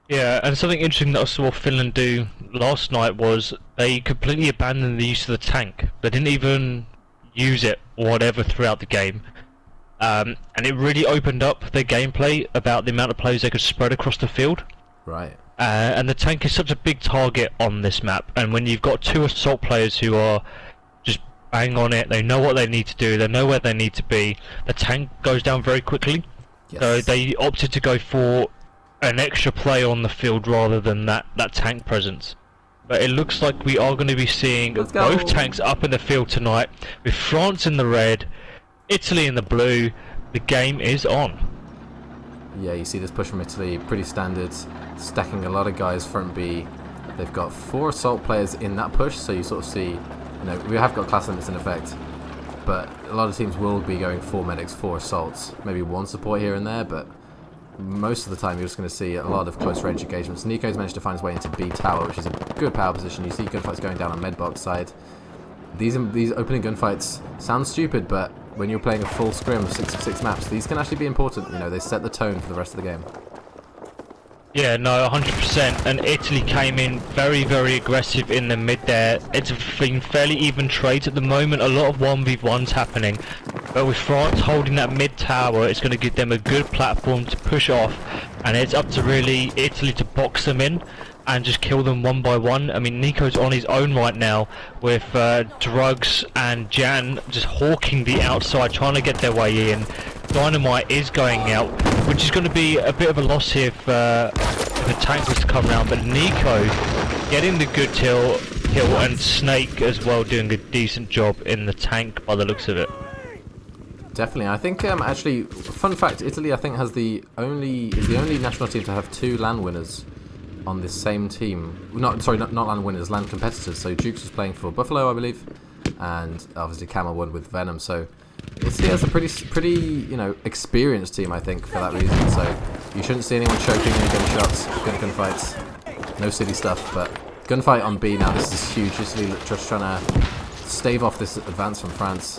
Yeah, and something interesting that I saw Finland do last night was they completely abandoned the use of the tank. They didn't even use it or whatever throughout the game. And it really opened up their gameplay about the amount of players they could spread across the field. Right. And the tank is such a big target on this map, and when you've got two assault players who are just bang on it, they know what they need to do, they know where they need to be, the tank goes down very quickly. So Yes. they opted to go for an extra player on the field rather than that tank presence. But it looks like we are going to be seeing Let's both go. tanks up in the field tonight, with France in the red, Italy in the blue. The game is on. Yeah, you see this push from Italy, pretty standard, stacking a lot of guys front B. They've got 4 assault players in that push, so you sort of see, we have got class limits in effect, but a lot of teams will be going 4 medics, 4 assaults, maybe 1 support here and there, but most of the time you're just going to see a lot of close range engagements. NiKo's managed to find his way into B tower, which is a good power position. You see gunfights going down on medbox side. These opening gunfights sound stupid, but when you're playing a full scrim of 6v6 maps, these can actually be important. They set the tone for the rest of the game. Yeah, no, 100%. And Italy came in very, very aggressive in the mid there. It's been fairly even trades at the moment. A lot of 1v1s happening. But with France holding that mid tower, it's going to give them a good platform to push off. And it's up to really Italy to box them in and just kill them one by one. I mean, NiKo's on his own right now with Drugs and Jan just hawking the outside, trying to get their way in. Dynamite is going out, which is going to be a bit of a loss here if the tank was to come around. But NiKo getting the good kill, and Snake as well doing a decent job in the tank by the looks of it. Definitely, I think actually, fun fact: Italy, I think, is the only national team to have 2 LAN winners on this same team. Not LAN winners, LAN competitors. So Jukes was playing for Buffalo, I believe, and obviously Camel won with Venom. So Italy has a pretty experienced team, I think, for that reason. So you shouldn't see anyone choking any gunshots, gunfights, no silly stuff. But gunfight on B now. This is huge. Italy just trying to stave off this advance from France.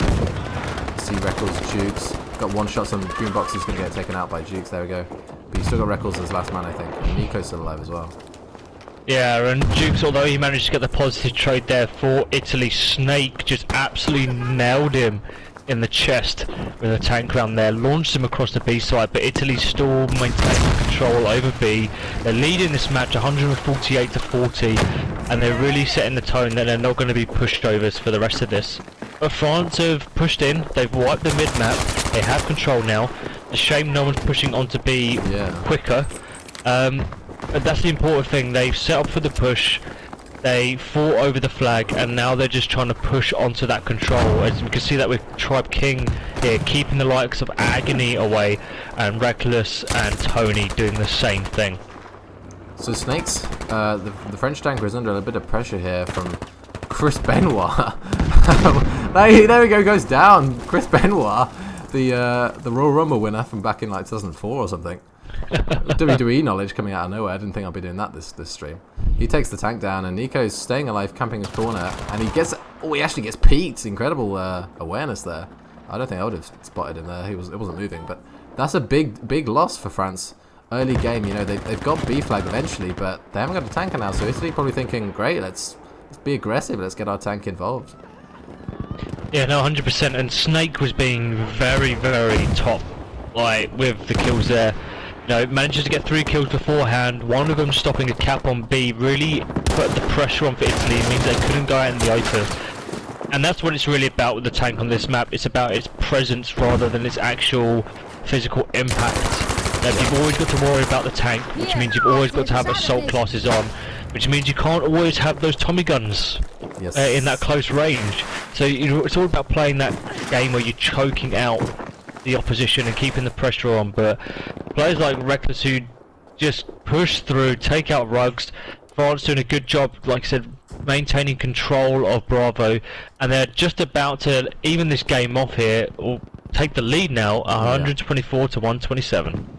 See Reckles, Jukes. Got 1 shots on green box. He's going to get taken out by Jukes. There we go. But you still got Reckles as last man, I think. And NiKo's still alive as well. Yeah, and Jukes, although he managed to get the positive trade there for Italy, Snake just absolutely nailed him in the chest with a tank round there, launched him across the B side, but Italy still maintaining control over B. They're leading this match 148 to 40, and they're really setting the tone that they're not going to be pushovers for the rest of this. But France have pushed in, they've wiped the mid-map, they have control now. It's a shame no one's pushing onto B quicker. But that's the important thing, they've set up for the push, they fought over the flag, and now they're just trying to push onto that control. As you can see that with Tribe King here, keeping the likes of Agony away, and Reckless and Tony doing the same thing. So Snakes, the French tanker is under a bit of pressure here from Chris Benoit. There we go, goes down. Chris Benoit, the Royal Rumble winner from back in like 2004 or something. WWE knowledge coming out of nowhere. I didn't think I'd be doing that this stream. He takes the tank down, and NiKo's staying alive, camping his corner, and he actually gets peaked. Incredible awareness there. I don't think I would have spotted him there. It wasn't moving, but that's a big loss for France. Early game, they've got B flag eventually, but they haven't got a tanker now. So Italy probably thinking, great, let's be aggressive. Let's get our tank involved. Yeah, no, 100%. And Snake was being very, very top, like with the kills there. Manages to get 3 kills beforehand, one of them stopping a cap on B, really put the pressure on for Italy. It means they couldn't go out in the open. And that's what it's really about with the tank on this map. It's about its presence rather than its actual physical impact. You've always got to worry about the tank, which means you've always got to have assault classes on, which means you can't always have those Tommy guns in that close range. So it's all about playing that game where you're choking out the opposition and keeping the pressure on. But players like Reckless who just push through, take out Rugs. France doing a good job, like I said, maintaining control of Bravo, and they're just about to even this game off here, or take the lead now, 124 to 127.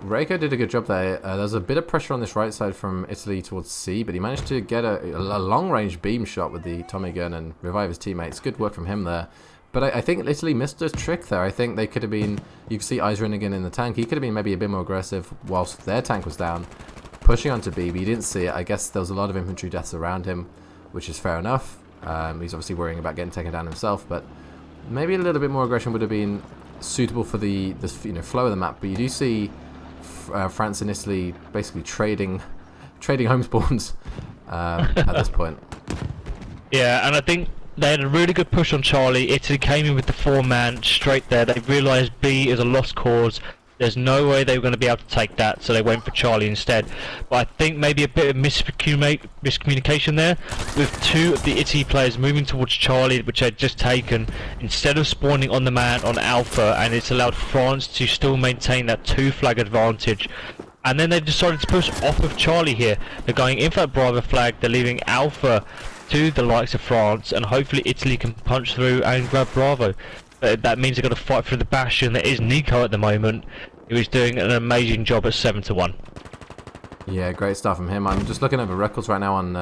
Reiko did a good job there. There's a bit of pressure on this right side from Italy towards C, but he managed to get a long-range beam shot with the Tommy gun and revive his teammates. Good work from him there. But I think Italy missed a trick there. I think they could have been... You can see Izrin again in the tank. He could have been maybe a bit more aggressive whilst their tank was down. pushing onto B, but you didn't see it. I guess there was a lot of infantry deaths around him, which is fair enough. He's obviously worrying about getting taken down himself, but maybe a little bit more aggression would have been suitable for the flow of the map. But you do see France and Italy basically trading home spawns at this point. Yeah, and I think they had a really good push on Charlie. Italy came in with the 4-man straight there. They realised B is a lost cause. There's no way they were going to be able to take that, so they went for Charlie instead. But I think maybe a bit of miscommunication there, with 2 of the Italy players moving towards Charlie, which they'd just taken, instead of spawning on the man on Alpha, and it's allowed France to still maintain that 2-flag advantage. And then they decided to push off of Charlie here. They're going in for that Bravo flag, they're leaving Alpha to the likes of France, and hopefully Italy can punch through and grab Bravo. But that means they've got to fight through the Bastion that is Nico at the moment, who is doing an amazing job at 7-1. Yeah, great stuff from him. I'm just looking over records right now on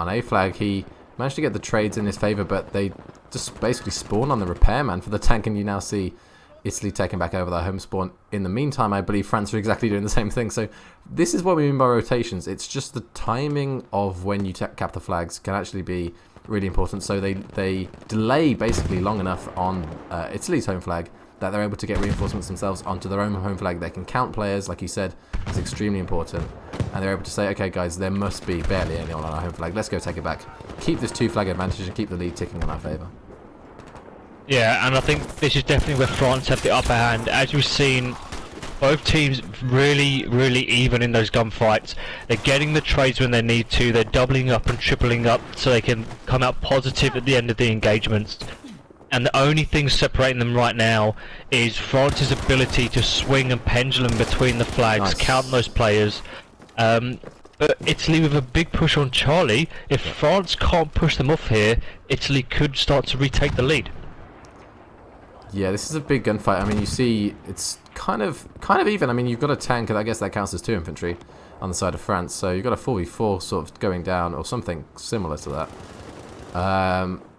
A flag. He managed to get the trades in his favour, but they just basically spawn on the repairman for the tank, and you now see Italy taking back over their home spawn. In the meantime, I believe France are exactly doing the same thing. So this is what we mean by rotations. It's just the timing of when you cap the flags can actually be really important. So they delay basically long enough on Italy's home flag that they're able to get reinforcements themselves onto their own home flag. They can count players, like you said, is extremely important. And they're able to say, okay guys, there must be barely anyone on our home flag. Let's go take it back. Keep this 2-flag advantage and keep the lead ticking in our favour. Yeah, and I think this is definitely where France have the upper hand. As we've seen, both teams really even in those gunfights. They're getting the trades when they need to. They're doubling up and tripling up so they can come out positive at the end of the engagements. And the only thing separating them right now is France's ability to swing and pendulum between the flags, Nice. count those players. But Italy with a big push on Charlie, if France can't push them off here, Italy could start to retake the lead. Yeah, this is a big gunfight. I mean, you see, it's kind of even. I mean, you've got a tank, and I guess that counts as 2 infantry on the side of France. So you've got a 4v4 sort of going down, or something similar to that.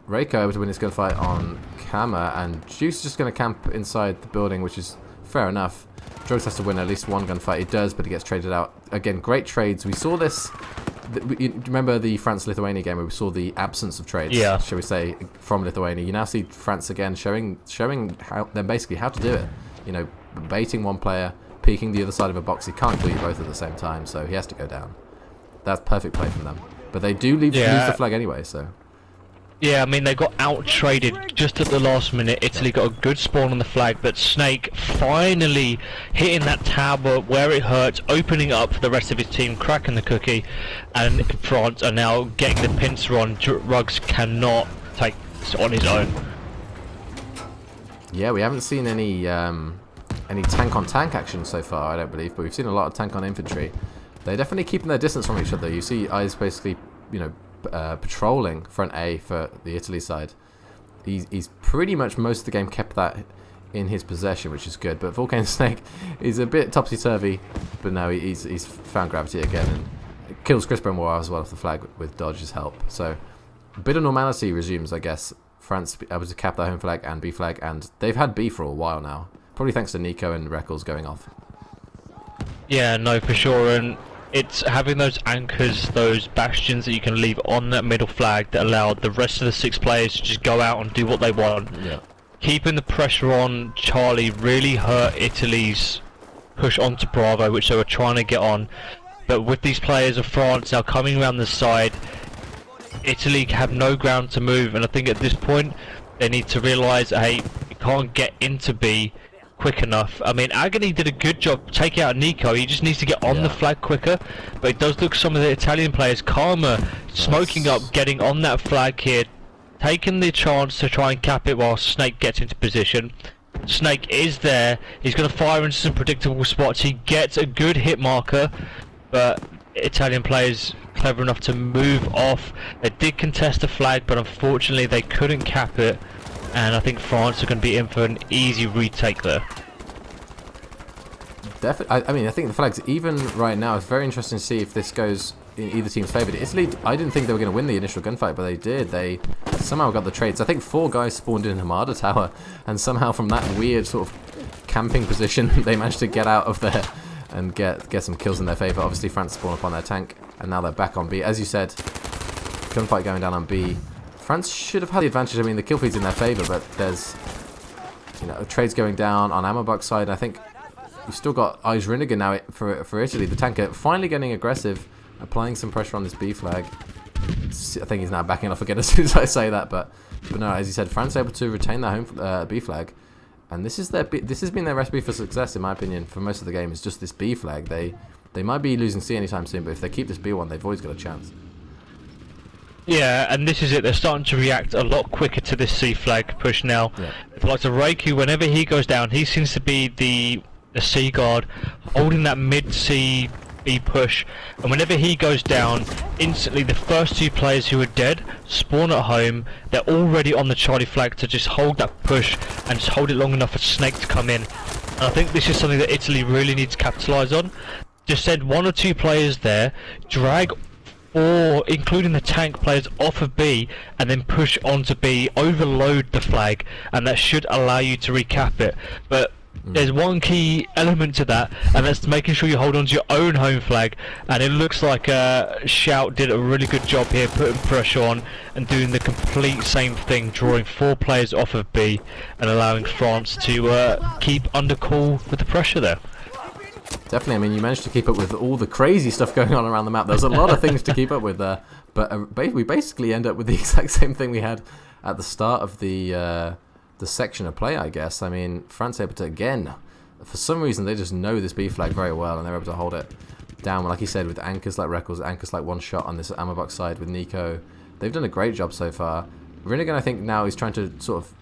Reiko able to win this gunfight on Kama, and Juice is just going to camp inside the building, which is fair enough. Drogs has to win at least one gunfight. He does, but he gets traded out. Again, great trades. We saw this. You remember the France-Lithuania game where we saw the absence of trades, yeah, shall we say, from Lithuania. You now see France again showing how them basically how to do it. You know, baiting one player, peeking the other side of a box. He can't kill you both at the same time, so he has to go down. That's perfect play from them. But they do lose the flag anyway, so. Yeah, I mean, they got out-traded just at the last minute. Italy got a good spawn on the flag, but Snake finally hitting that tower where it hurts, opening up for the rest of his team, cracking the cookie, and France are now getting the pincer on. Ruggs cannot take this on his own. Yeah, we haven't seen any tank-on-tank action so far, I don't believe, but we've seen a lot of tank-on-infantry. They're definitely keeping their distance from each other. You see Eyes basically, you know, patrolling front A for the Italy side. He's pretty much most of the game kept that in his possession, which is good. But Volcano Snake is a bit topsy-turvy, but now he's found gravity again and kills Chris Benoit as well off the flag with Dodge's help. So a bit of normality resumes, I guess. France able to cap their home flag and B flag, and they've had B for a while now. Probably thanks to Nico and Reckles going off. Yeah, no, for sure, and it's having those anchors, those bastions that you can leave on that middle flag that allow the rest of the 6 players to just go out and do what they want. Yeah. Keeping the pressure on Charlie really hurt Italy's push onto Bravo, which they were trying to get on. But with these players of France now coming around the side, Italy have no ground to move, and I think at this point they need to realise, hey, you can't get into B quick enough. I mean, Agony did a good job taking out Nico. He just needs to get on the flag quicker. But it does look some of the Italian players, Karma, smoking up, getting on that flag here, taking the chance to try and cap it while Snake gets into position. Snake is there. He's going to fire into some predictable spots. He gets a good hit marker, but Italian players clever enough to move off. They did contest the flag, but unfortunately they couldn't cap it. And I think France are going to be in for an easy retake there. Definitely. I mean, I think the flags, even right now, it's very interesting to see if this goes in either team's favour. Italy, I didn't think they were going to win the initial gunfight, but they did. They somehow got the trades. I think 4 guys spawned in Hamada Tower, and somehow from that weird sort of camping position, they managed to get out of and get some kills in their favour. Obviously, France spawn upon their tank, and now they're back on B. As you said, gunfight going down on B. France should have had the advantage. I mean, the kill feed's in their favour, but there's, you know, trades going down on Ammobuck's side. I think you've still got Rijnriger now for Italy. The tanker finally getting aggressive, applying some pressure on this B flag. I think he's now backing off again as soon as I say that, but no, as you said, France able to retain their home B flag, and this has been their recipe for success, in my opinion, for most of the game. Is just this B flag. They might be losing C anytime soon, but if they keep this B one, they've always got a chance. Yeah, and this is it. They're starting to react a lot quicker to this C flag push now. Yeah. Like Reiku, whenever he goes down, he seems to be the C guard, holding that mid C B push, and whenever he goes down, instantly the first two players who are dead spawn at home. They're already on the Charlie flag to just hold that push and just hold it long enough for Snake to come in. And I think this is something that Italy really needs to capitalise on. Just send one or two players there, drag or including the tank players off of B, and then push onto B, overload the flag, and that should allow you to recap it. But there's one key element to that, and that's making sure you hold on to your own home flag, and it looks like Shout did a really good job here, putting pressure on and doing the complete same thing, drawing 4 players off of B and allowing France to keep under cool with the pressure there. Definitely. I mean, you managed to keep up with all the crazy stuff going on around the map. There's a lot of things to keep up with there, but we basically end up with the exact same thing we had at the start of the section of play, I guess. I mean, France able to, again, for some reason, they just know this B flag very well, and they're able to hold it down, like you said, with anchors like Reckles, anchors like One Shot on this Ammobuck side with Nico. They've done a great job so far. Rinnigan, I think, now is trying to sort of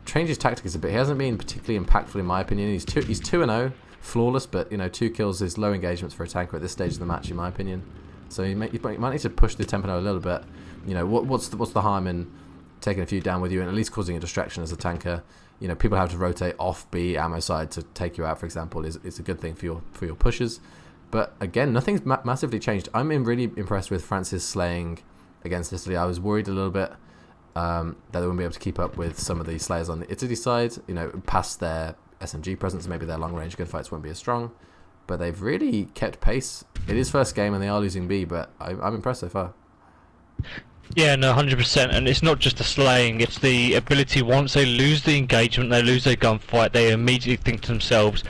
change his tactics a bit. He hasn't been particularly impactful, in my opinion. He's 2-0, flawless, but, you know, 2 kills is low engagements for a tanker at this stage of the match, in my opinion. So you might need to push the tempo a little bit. You know, what's the harm in taking a few down with you and at least causing a distraction as a tanker? You know, people have to rotate off B ammo side to take you out, for example, is a good thing for your pushes. But again, nothing's massively changed. I'm really impressed with France's slaying against Italy. I was worried a little bit that they wouldn't be able to keep up with some of the slayers on the Italy side, you know, past their SMG presence. Maybe their long range gunfights won't be as strong, but they've really kept pace. It is first game and they are losing B, but I'm impressed so far. Yeah, no, 100%, and it's not just the slaying, it's the ability, once they lose the engagement, they lose their gunfight, they immediately think to themselves,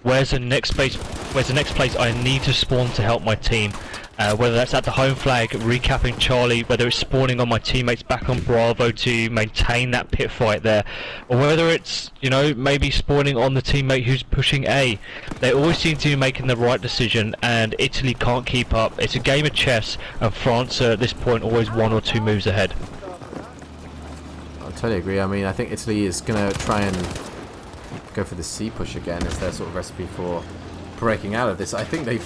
where's the next place I need to spawn to help my team? Whether that's at the home flag, recapping Charlie, whether it's spawning on my teammates back on Bravo to maintain that pit fight there, or whether it's, you know, maybe spawning on the teammate who's pushing A. They always seem to be making the right decision, and Italy can't keep up. It's a game of chess, and France are at this point always 1 or 2 moves ahead. I totally agree. I mean, I think Italy is going to try and go for the C push again as their sort of recipe for breaking out of this. I think they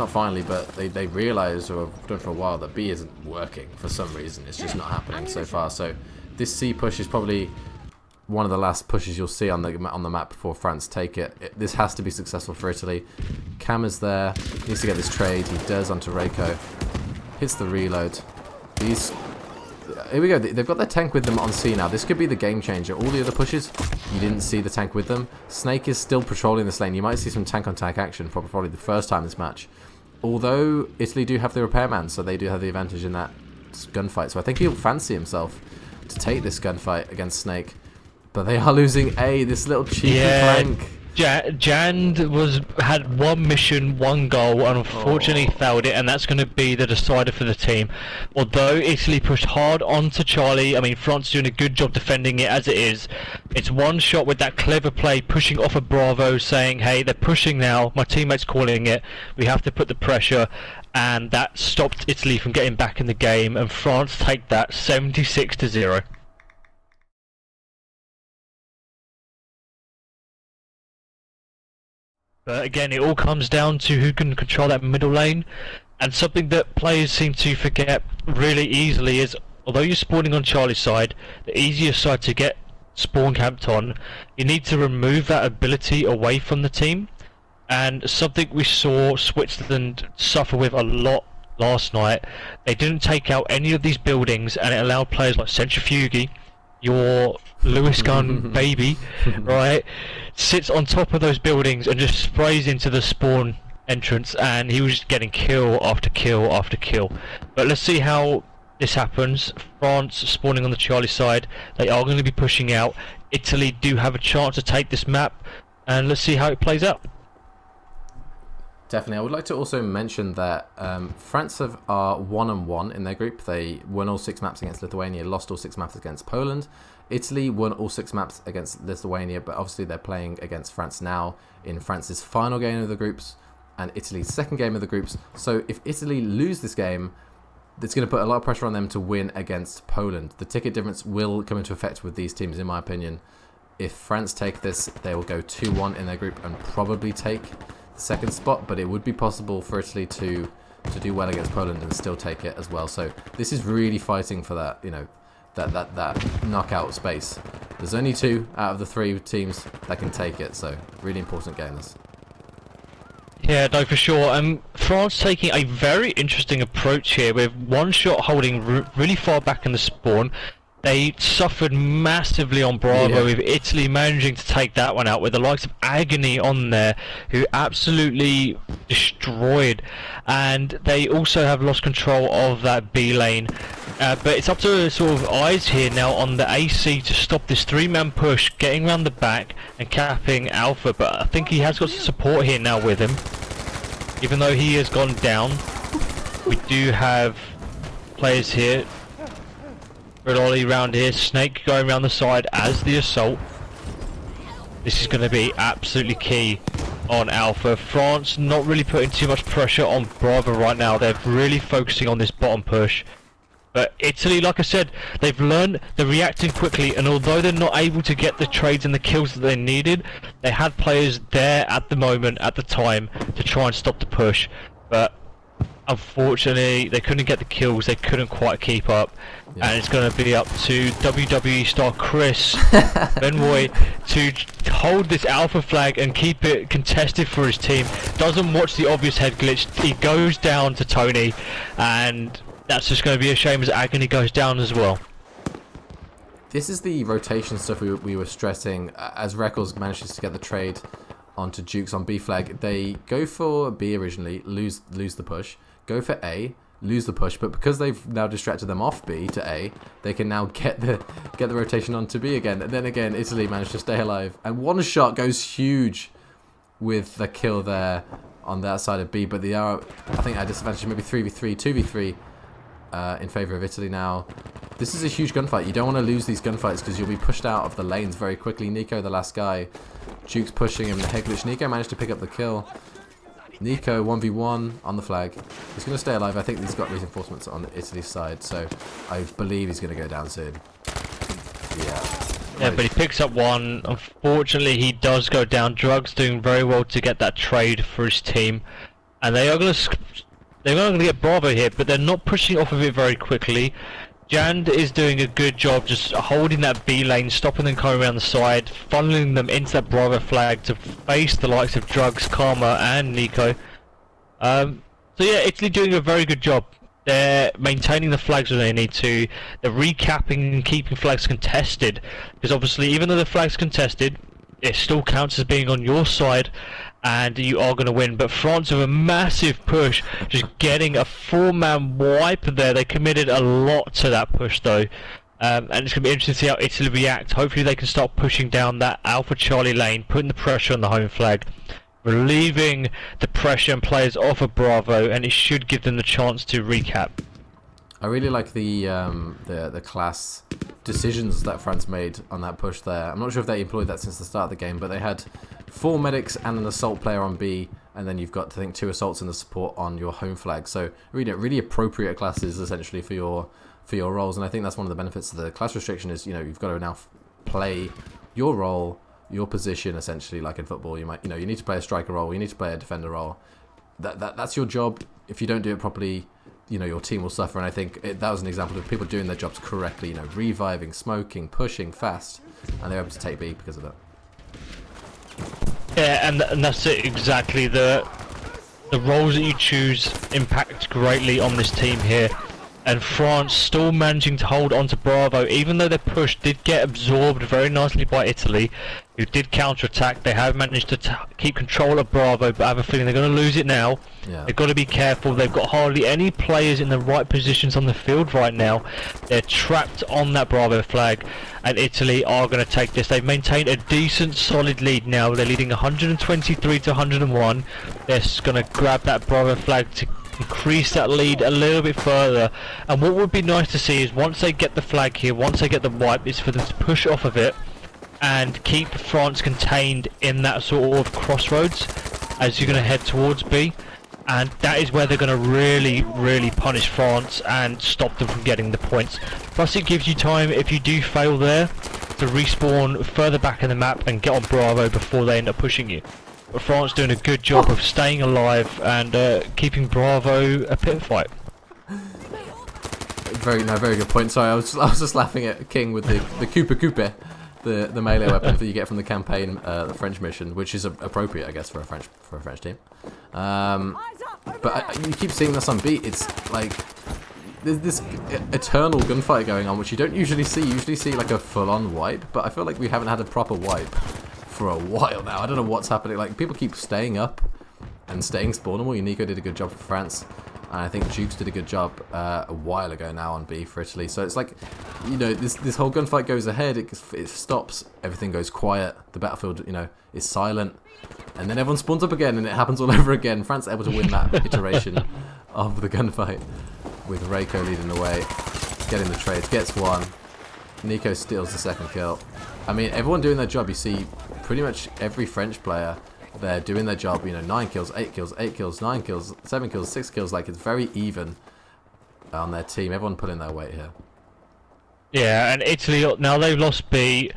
but they realised, or have done for a while, that B isn't working for some reason. It's just not happening so far. So this C push is probably one of the last pushes you'll see on the map before France take it. This has to be successful for Italy. Cam is there, needs to get this trade. He does onto Reiko. Hits the reload. Here we go. They've got their tank with them on C now. This could be the game changer. All the other pushes, you didn't see the tank with them. Snake is still patrolling this lane. You might see some tank-on-tank action for probably the first time this match. Although Italy do have the repairman, so they do have the advantage in that gunfight. So I think he'll fancy himself to take this gunfight against Snake. But they are losing A, this little cheeky flank. Jand had one mission, one goal, and unfortunately failed it, and that's going to be the decider for the team. Although Italy pushed hard onto Charlie, I mean, France is doing a good job defending it as it is. It's one shot with that clever play, pushing off of Bravo, saying, hey, they're pushing now, my teammate's calling it, we have to put the pressure, and that stopped Italy from getting back in the game, and France take that 76-0. But again, it all comes down to who can control that middle lane, and something that players seem to forget really easily is, although you're spawning on Charlie's side, the easiest side to get spawn camped on, you need to remove that ability away from the team. And something we saw Switzerland suffer with a lot last night, they didn't take out any of these buildings, and it allowed players like Centrifugi, your Lewis gun baby, right, sits on top of those buildings and just sprays into the spawn entrance, and he was getting kill after kill after kill. But let's see how this happens. France spawning on the Charlie side. They are going to be pushing out. Italy do have a chance to take this map, and let's see how it plays out. Definitely. I would like to also mention that France are 1-1 in their group. They won all 6 maps against Lithuania, lost all 6 maps against Poland. Italy won all 6 maps against Lithuania, but obviously they're playing against France now in France's final game of the groups and Italy's second game of the groups. So if Italy lose this game, it's going to put a lot of pressure on them to win against Poland. The ticket difference will come into effect with these teams, in my opinion. If France take this, they will go 2-1 in their group and probably take the second spot, but it would be possible for Italy to do well against Poland and still take it as well. So this is really fighting for that, you know, that knockout space. There's only 2 out of the 3 teams that can take it, so really important game this. Yeah, no, for sure. France taking a very interesting approach here with one shot holding really far back in the spawn. They suffered massively on Bravo, with Italy managing to take that one out with the likes of Agony on there, who absolutely destroyed. And they also have lost control of that B lane. But it's up to sort of eyes here now on the AC to stop this 3-man push, getting around the back and capping Alpha. But I think he has got some support here now with him. Even though he has gone down, we do have players here. Red Ollie round here, Snake going around the side as the assault. This is going to be absolutely key on Alpha. France not really putting too much pressure on Bravo right now. They're really focusing on this bottom push. But Italy, like I said, they've learned, they're reacting quickly, and although they're not able to get the trades and the kills that they needed, they had players there at the moment, at the time, to try and stop the push. But unfortunately, they couldn't get the kills, they couldn't quite keep up. Yeah. And it's going to be up to WWE star Chris Benoit to hold this Alpha flag and keep it contested for his team. Doesn't watch the obvious head glitch, he goes down to Tony, and that's just going to be a shame as Agony goes down as well. This is the rotation stuff we were stressing. As Reckles manages to get the trade onto Jukes on B flag, they go for B originally, lose the push, go for A, lose the push, but because they've now distracted them off B to A, they can now get the rotation onto B again. And then again, Italy managed to stay alive, and one shot goes huge with the kill there on that side of B. But they are, I think, at disadvantage, maybe 3v3, 2v3 in favour of Italy now. This is a huge gunfight. You don't want to lose these gunfights because you'll be pushed out of the lanes very quickly. Nico, the last guy, Duke's pushing him. The head glitch. Nico managed to pick up the kill. Nico 1v1 on the flag. He's going to stay alive. I think he's got reinforcements on Italy's side, so I believe he's going to go down soon. Yeah, but he picks up one. Unfortunately, he does go down. Drugs doing very well to get that trade for his team, and they are going to get Bravo here, but they're not pushing off of it very quickly. Jand is doing a good job just holding that B lane, stopping them coming around the side, funneling them into that Bravo flag to face the likes of Drugs, Karma and Nico. So yeah, Italy doing a very good job. They're maintaining the flags when they need to. They're recapping and keeping flags contested, because obviously even though the flag's contested, it still counts as being on your side and you are going to win. But France with a massive push, just getting a 4-man wipe there. They committed a lot to that push though, and it's going to be interesting to see how Italy react. Hopefully they can start pushing down that Alpha Charlie lane, putting the pressure on the home flag, relieving the pressure and players off of Bravo, and it should give them the chance to recap. I really like the class decisions that France made on that push there. I'm not sure if they employed that since the start of the game, but they had 4 medics and an assault player on B, and then you've got, I think, 2 assaults and a support on your home flag. So really appropriate classes essentially for your roles, and I think that's one of the benefits of the class restriction is, you know, you've got to now play your role, your position essentially, like in football. You need to play a striker role, you need to play a defender role. That's your job. If you don't do it properly, you know, your team will suffer. And I think that was an example of people doing their jobs correctly, you know, reviving, smoking, pushing fast, and they're able to take B because of it. Yeah, and that's it exactly. The roles that you choose impact greatly on this team here. and France still managing to hold on to Bravo, even though their push did get absorbed very nicely by Italy, who did counter-attack. They have managed to keep control of Bravo, but I have a feeling they're going to lose it now. Yeah. They've got to be careful. They've got hardly any players in the right positions on the field right now. They're trapped on that Bravo flag, and Italy are going to take this. They've maintained a decent, solid lead now. They're leading 123 to 101. They're going to grab that Bravo flag to increase that lead a little bit further. And what would be nice to see is once they get the flag here, once they get the wipe, is for them to push off of it and keep France contained in that sort of crossroads as you're going to head towards B. And that is where they're going to really punish France and stop them from getting the points. Plus it gives you time, if you do fail there, to respawn further back in the map and get on Bravo before they end up pushing you. But France doing a good job of staying alive and keeping Bravo a pit fight. Very good point. Sorry, I was just laughing at King with the Coupe, the melee weapon that you get from the campaign, the French mission, which is appropriate, I guess, for a French team. But you keep seeing this on beat. It's like there's this eternal gunfight going on, which you don't usually see. You usually see like a full-on wipe, but I feel like we haven't had a proper wipe for a while now. I don't know what's happening. Like, people keep staying up and staying spawnable. Nico did a good job for France, and I think Jukes did a good job a while ago now on B for Italy. So it's like, you know, this whole gunfight goes ahead, it stops, everything goes quiet, the battlefield, you know, is silent, and then everyone spawns up again, and it happens all over again. France able to win that iteration of the gunfight with Reiko leading the way, getting the trades, gets one. Nico steals the second kill. I mean, everyone doing their job. You see pretty much every French player, they're doing their job, you know, 9 kills, 8 kills, 8 kills, 9 kills, 7 kills, 6 kills. Like, it's very even on their team. Everyone pulling their weight here. Yeah, and Italy, now they've lost B.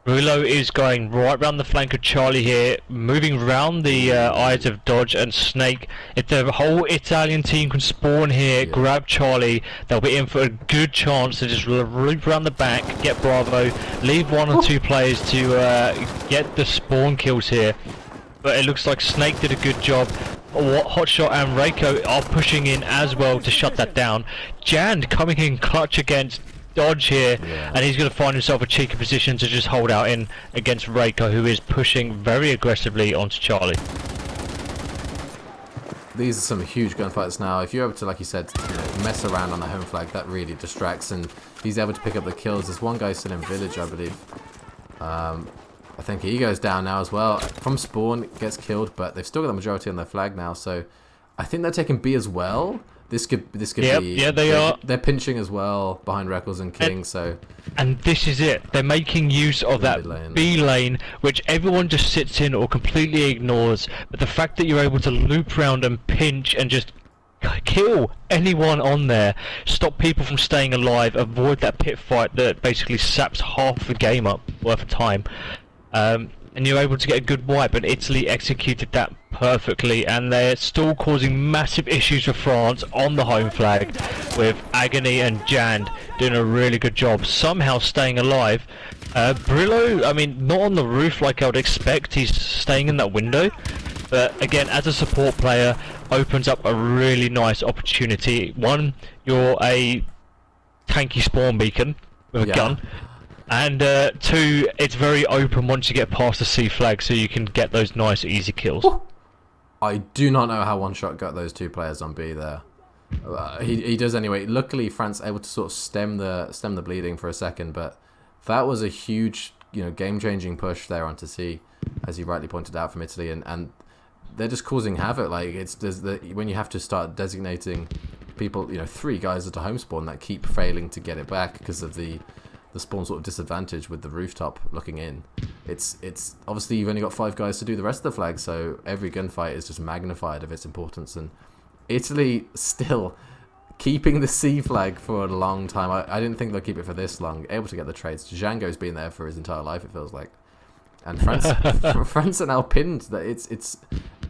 Rulo is going right round the flank of Charlie here, moving round the eyes of Dodge and Snake. If the whole Italian team can spawn here, grab Charlie, they'll be in for a good chance to just loop around the back, get Bravo, leave 1 or 2 players to get the spawn kills here. But it looks like Snake did a good job. Hotshot and Reiko are pushing in as well to shut that down. Jan coming in clutch against Dodge here, and he's going to find himself a cheeky position to just hold out in against Reiko, who is pushing very aggressively onto Charlie. These are some huge gunfights now. If you're able to, like you said, you know, mess around on the home flag, that really distracts, and he's able to pick up the kills. There's one guy still in village, I believe. I think he goes down now as well. From spawn, gets killed, but they've still got the majority on their flag now, so I think they're taking B as well. This could be. Yeah, they are. They're pinching as well behind Reckles and King. So. And this is it. They're making use of that B lane, which everyone just sits in or completely ignores. But the fact that you're able to loop around and pinch and just kill anyone on there, stop people from staying alive, avoid that pit fight that basically saps half the game up worth of time. And you're able to get a good wipe, and Italy executed that perfectly, and they're still causing massive issues for France on the home flag, with Agony and Jan doing a really good job, somehow staying alive. Brillo, I mean, not on the roof like I would expect, he's staying in that window, but again, as a support player, opens up a really nice opportunity. One, you're a tanky spawn beacon with a gun. And 2, it's very open once you get past the C flag, so you can get those nice, easy kills. I do not know how One Shot got those 2 players on B there. He does anyway. Luckily, France able to sort of stem the bleeding for a second, but that was a huge, you know, game-changing push there onto C, as you rightly pointed out, from Italy, and they're just causing havoc. Like, when you have to start designating people, you know, 3 guys at a home spawn that keep failing to get it back because of the spawn sort of disadvantage with the rooftop looking in. It's obviously you've only got 5 guys to do the rest of the flag, so every gunfight is just magnified of its importance. And Italy still keeping the C flag for a long time. I didn't think they'll keep it for this long. Able to get the trades. Django's been there for his entire life, it feels like. And France, France are now pinned. That it's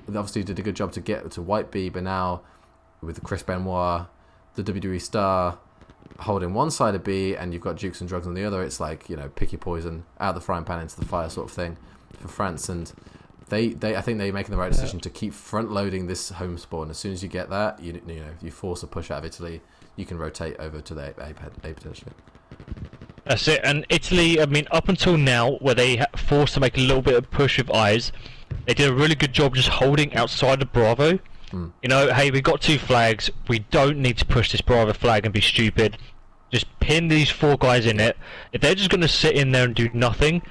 they obviously did a good job to get to wipe B, but now with Chris Benoit, the WWE star, holding one side of B, and you've got Jukes and Drugs on the other, it's like, you know, pick your poison, out of the frying pan into the fire sort of thing for France. And I think they're making the right decision to keep front loading this home spawn. As soon as you get that, you know, you force a push out of Italy, you can rotate over to the A potentially. That's it. And Italy, I mean, up until now, where they forced to make a little bit of push with eyes, they did a really good job just holding outside of Bravo. You know, hey, we got 2 flags. We don't need to push this Bravo flag and be stupid. Just pin these 4 guys in it. If they're just going to sit in there and do nothing,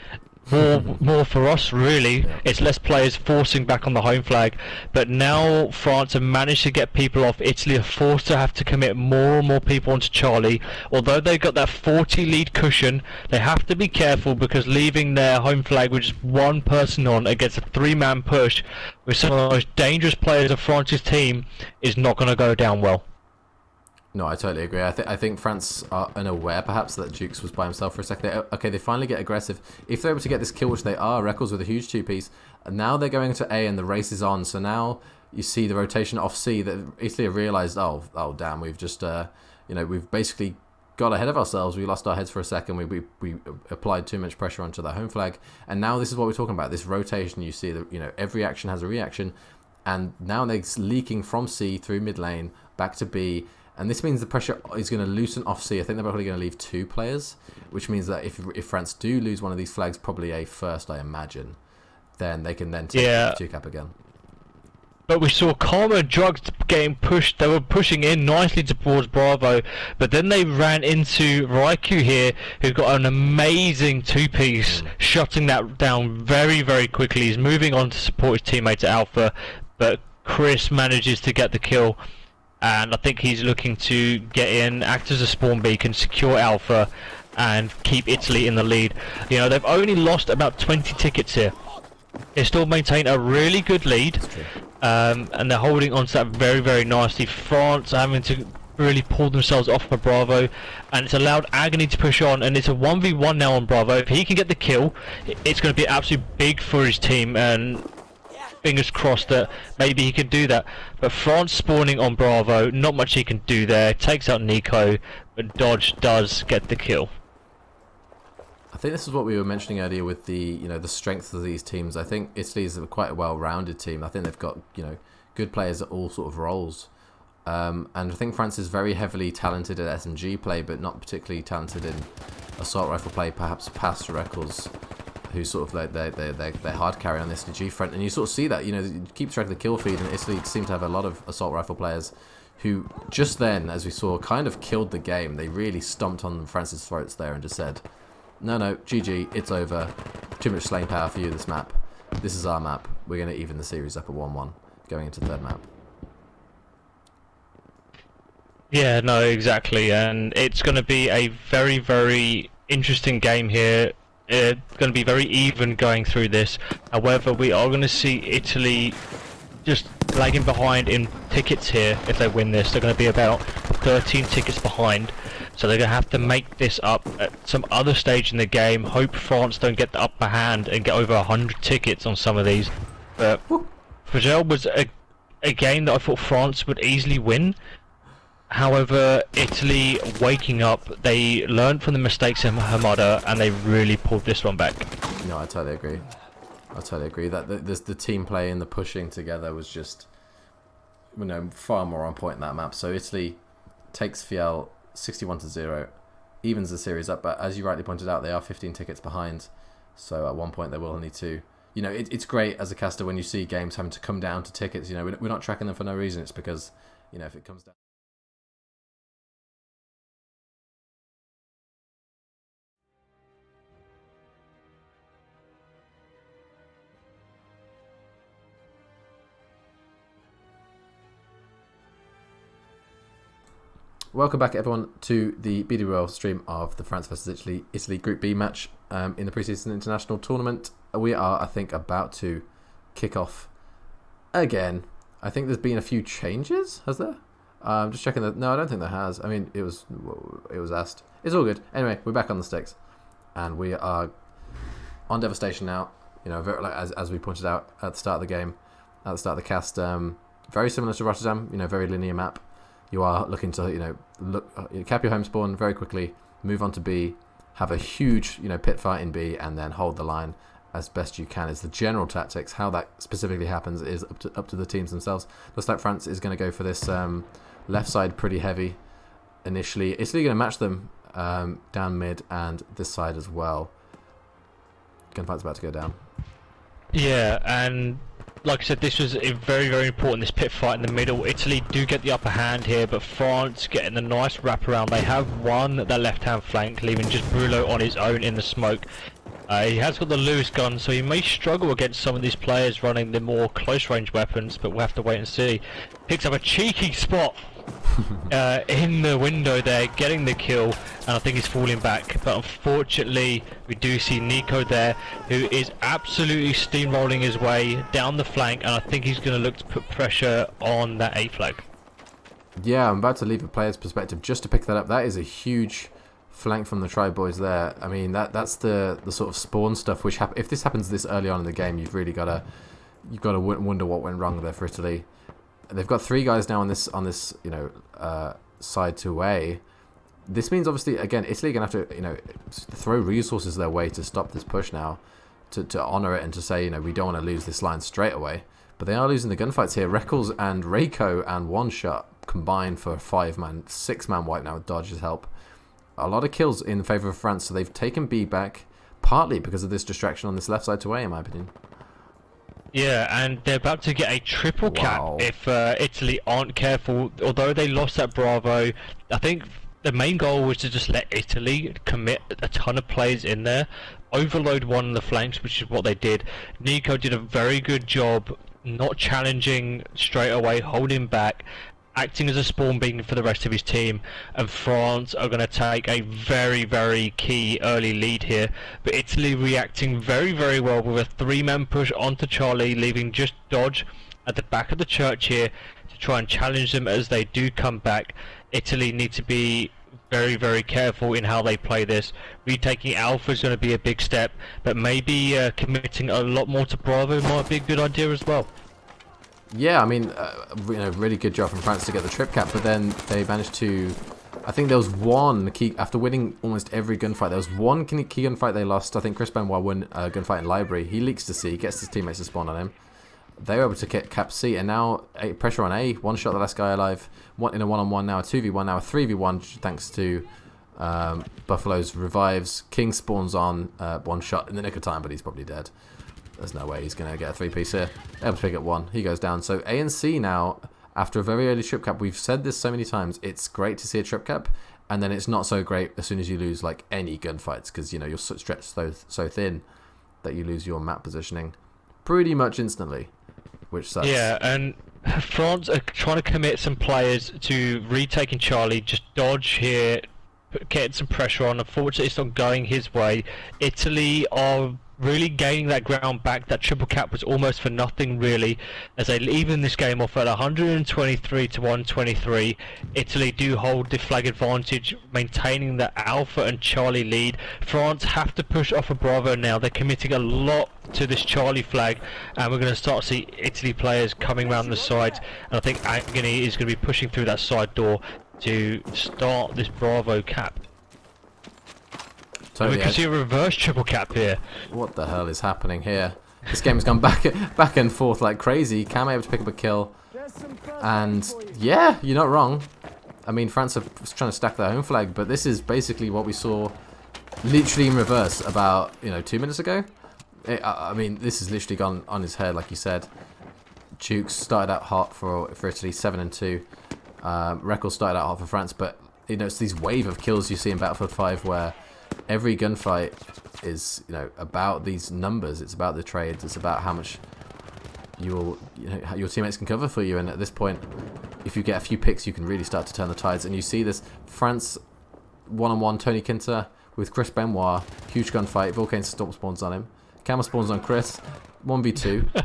more for us, really. It's less players forcing back on the home flag. But now France have managed to get people off. Italy are forced to have to commit more and more people onto Charlie. Although they got that 40 lead cushion, they have to be careful, because leaving their home flag with just 1 person on against a 3-man push with some of the most dangerous players of France's team is not going to go down well. No, I totally agree. I think France are unaware, perhaps, that Dukes was by himself for a second. They finally get aggressive. If they're able to get this kill, which they are, Records with a huge 2-piece, and now they're going to A and the race is on. So now you see the rotation off C that Italy have realised, oh damn, we've just, we've basically got ahead of ourselves. We lost our heads for a second. We applied too much pressure onto the home flag. And now this is what we're talking about, this rotation. You see that, every action has a reaction. And now they're leaking from C through mid lane back to B. And this means the pressure is going to loosen off C. I think they're probably going to leave 2 players, which means that if France do lose one of these flags, probably A first, I imagine, then they can then take 2 cap again. But we saw Karma and Drugs getting pushed. They were pushing in nicely towards Bravo, but then they ran into Raikou here, who got an amazing 2-piece, shutting that down very, very quickly. He's moving on to support his teammate at Alpha, but Chris manages to get the kill. And I think he's looking to get in, act as a spawn beacon, secure Alpha, and keep Italy in the lead. You know, they've only lost about 20 tickets here. They still maintain a really good lead, and they're holding on to that very, very nicely. France are having to really pull themselves off of Bravo, and it's allowed Agony to push on, and it's a 1v1 now on Bravo. If he can get the kill, it's going to be absolutely big for his team, and fingers crossed that maybe he can do that. But France spawning on Bravo, not much he can do there. Takes out Nico, but Dodge does get the kill. I think this is what we were mentioning earlier with the the strength of these teams. I think Italy is quite a well-rounded team. I think they've got good players at all sort of roles, and I think France is very heavily talented at SMG play, but not particularly talented in assault rifle play. Perhaps past Records, who sort of their hard carry on this G front, and you sort of see that you keep track of the kill feed, and Italy seem to have a lot of assault rifle players who just then, as we saw, kind of killed the game. They really stomped on France's throats there and just said, no, GG, it's over. Too much slaying power for you this map. This is our map. We're going to even the series up at 1-1 going into 3rd map. Yeah, no, exactly, and it's going to be a very, very interesting game here. It's going to be very even going through this. However, we are going to see Italy just lagging behind in tickets here. If they win this, they're going to be about 13 tickets behind. So they're going to have to make this up at some other stage in the game. Hope France don't get the upper hand and get over 100 tickets on some of these. But Fragile was a game that I thought France would easily win. However, Italy waking up, they learned from the mistakes in Hamada, and they really pulled this one back. No, I totally agree. That the team play and the pushing together was just, far more on point in that map. So Italy takes Fiel 61-0, evens the series up. But as you rightly pointed out, they are 15 tickets behind. So at one point they will need to. It's great as a caster when you see games having to come down to tickets. We're not tracking them for no reason. It's because if it comes down. Welcome back, everyone, to the BD Royal stream of the France vs Italy Group B match in the preseason international tournament. We are, I think, about to kick off again. I think there's been a few changes, has there? Just checking that. No, I don't think there has. I mean, it was asked. It's all good. Anyway, we're back on the sticks, and we are on Devastation now. As we pointed out at the start of the game, at the start of the cast, very similar to Rotterdam. Very linear map. You are looking to, cap your home spawn very quickly, move on to B, have a huge, pit fight in B, and then hold the line. as best you can. Is the general tactics. How that specifically happens is up to the teams themselves. Looks like France is going to go for this left side pretty heavy initially. Italy going to match them down mid and this side as well. Gunfight's about to go down. Yeah, and like I said, this was a very important, this pit fight in the middle. Italy do get the upper hand here, but France getting a nice wraparound. They have won their left-hand flank, leaving just Brulot on his own in the smoke. He has got the Lewis gun, so he may struggle against some of these players running the more close-range weapons, but we'll have to wait and see. Picks up a cheeky spot in the window there, getting the kill, and I think he's falling back. But unfortunately, we do see Nico there, who is absolutely steamrolling his way down the flank, and I think he's going to look to put pressure on that A flag. Yeah, I'm about to leave a player's perspective just to pick that up. That is a huge flank from the Tribe Boys there. I mean, that's the sort of spawn stuff which if this happens this early on in the game, you've really got to wonder what went wrong there for Italy. They've got 3 guys now on this side 2A. This means obviously again Italy are gonna have to throw resources their way to stop this push now, to honour it and to say we don't want to lose this line straight away. But they are losing the gunfights here. Reckles and Reiko and One Shot combined for a 5-man, 6-man wipe now with Dodge's help. A lot of kills in favour of France, so they've taken B back, partly because of this distraction on this left side 2A, in my opinion. Yeah, and they're about to get a triple cap if Italy aren't careful. Although they lost that Bravo, I think the main goal was to just let Italy commit a ton of plays in there, overload one of the flanks, which is what they did. Nico did a very good job not challenging straight away, holding back, acting as a spawn beacon for the rest of his team, and France are going to take a very key early lead here. But Italy reacting very well with a 3-man push onto Charlie, leaving just Dodge at the back of the church here to try and challenge them as they do come back. Italy need to be very careful in how they play this. Retaking Alpha is going to be a big step, but maybe committing a lot more to Bravo might be a good idea as well. Yeah, I mean, really good job from France to get the trip cap, but then they managed to. I think there was one key after winning almost every gunfight. There was one key gunfight they lost. I think Chris Benoit won a gunfight in Library. He leaks to C, gets his teammates to spawn on him. They were able to get cap C, and now pressure on A. One shot the last guy alive. One in a 1-on-1 now, a 2v1 now, a 3v1 thanks to Buffalo's revives. King spawns on One Shot in the nick of time, but he's probably dead. There's no way he's going to get a 3-piece here. Able to pick up 1. He goes down. So A and C now, after a very early trip cap, we've said this so many times, it's great to see a trip cap, and then it's not so great as soon as you lose like any gunfights, because you're stretched so thin that you lose your map positioning pretty much instantly, which sucks. Yeah, and France are trying to commit some players to retaking Charlie. Just Dodge here, getting some pressure on. Unfortunately, it's not going his way. Italy are really gaining that ground back. That triple cap was almost for nothing really, as they even this game off at 123 to 123. Italy do hold the flag advantage, maintaining the Alpha and Charlie lead. France have to push off a Bravo now. They're committing a lot to this Charlie flag, and we're going to start to see Italy players coming around the sides, and I think Agony is going to be pushing through that side door to start this Bravo cap. Totally. We can see a reverse triple cap here. What the hell is happening here? This game has gone back and forth like crazy. Cam able to pick up a kill, and yeah, you're not wrong. I mean, France are trying to stack their home flag, but this is basically what we saw, literally in reverse about 2 minutes ago. I mean, this has literally gone on his head, like you said. Jukes started out hot for Italy, 7-2. Reckles started out hot for France, but it's these wave of kills you see in Battlefield 5 where every gunfight is about these numbers. It's about the trades. It's about how much your teammates can cover for you. And at this point, if you get a few picks, you can really start to turn the tides. And you see this France 1-on-1 Tony Kinter with Chris Benoit, huge gunfight. Volcane Storm spawns on him. Camel spawns on Chris. 1v2.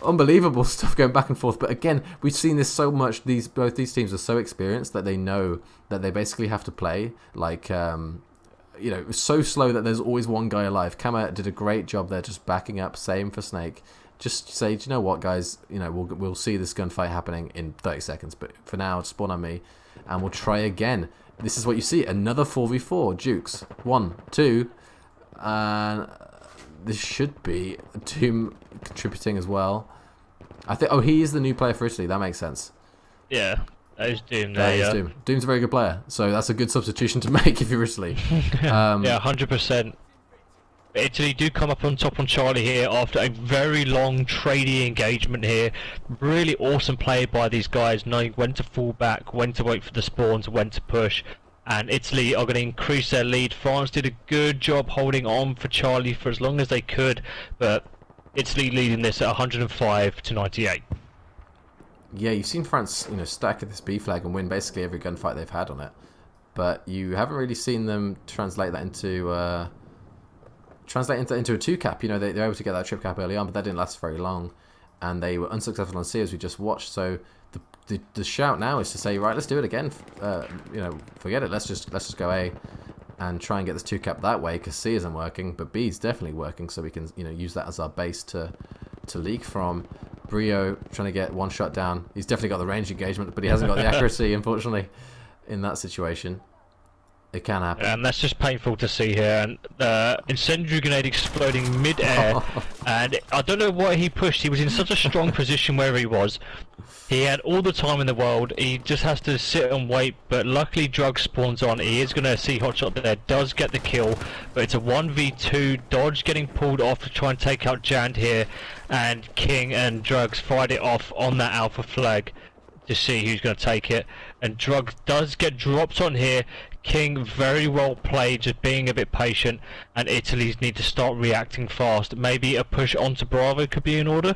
Unbelievable stuff going back and forth. But again, we've seen this so much. Both these teams are so experienced that they know that they basically have to play like so slow that there's always one guy alive. Kama did a great job there, just backing up. Same for Snake. Just say, do you know what, guys? We'll see this gunfight happening in 30 seconds. But for now, spawn on me, and we'll try again. This is what you see. Another 4v4. Jukes. 1, 2, and this should be Doom contributing as well. I think. Oh, he is the new player for Italy. That makes sense. Yeah, that is Doom That there, is yeah. Doom. Doom's a very good player, so that's a good substitution to make if you're Italy. Yeah, 100%. Italy do come up on top on Charlie here after a very long trading engagement here. Really awesome play by these guys, knowing when to fall back, when to wait for the spawns, when to push. And Italy are going to increase their lead. France did a good job holding on for Charlie for as long as they could, but Italy leading this at 105 to 98. Yeah, you've seen France, stack at this B flag and win basically every gunfight they've had on it, but you haven't really seen them translate that into a 2-cap. They're able to get that trip cap early on, but that didn't last very long, and they were unsuccessful on C as we just watched. So the shout now is to say, right, let's do it again. Forget it. Let's just go A and try and get this 2-cap that way, because C isn't working, but B is definitely working. So we can use that as our base to leak from. Brio trying to get one shot down. He's definitely got the range engagement, but he hasn't got the accuracy, unfortunately, in that situation. It can happen. And that's just painful to see here. And incendiary grenade exploding mid-air. And I don't know why he pushed. He was in such a strong position where he was. He had all the time in the world. He just has to sit and wait. But luckily, Drug spawns on. He is going to see Hotshot there. Does get the kill. But it's a 1v2. Dodge getting pulled off to try and take out Jand here. And King and Drugs fired it off on that alpha flag to see who's going to take it. And Drugs does get dropped on here. King very well played, just being a bit patient, and Italy's need to start reacting fast. Maybe a push onto Bravo could be in order.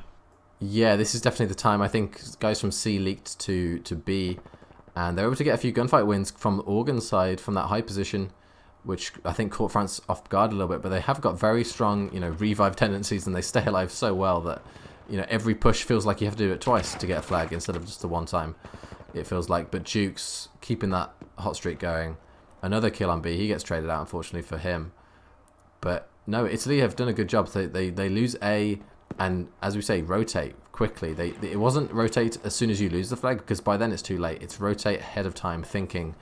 Yeah, this is definitely the time. I think guys from C leaked to B, and they're able to get a few gunfight wins from Organ's side from that high position, which I think caught France off guard a little bit. But they have got very strong, revive tendencies, and they stay alive so well that every push feels like you have to do it twice to get a flag instead of just the one time. It feels like. But Jukes keeping that hot streak going. Another kill on B. He gets traded out, unfortunately, for him. But no, Italy have done a good job. They lose A, and as we say, rotate quickly. It wasn't rotate as soon as you lose the flag, because by then it's too late. It's rotate ahead of time, thinking,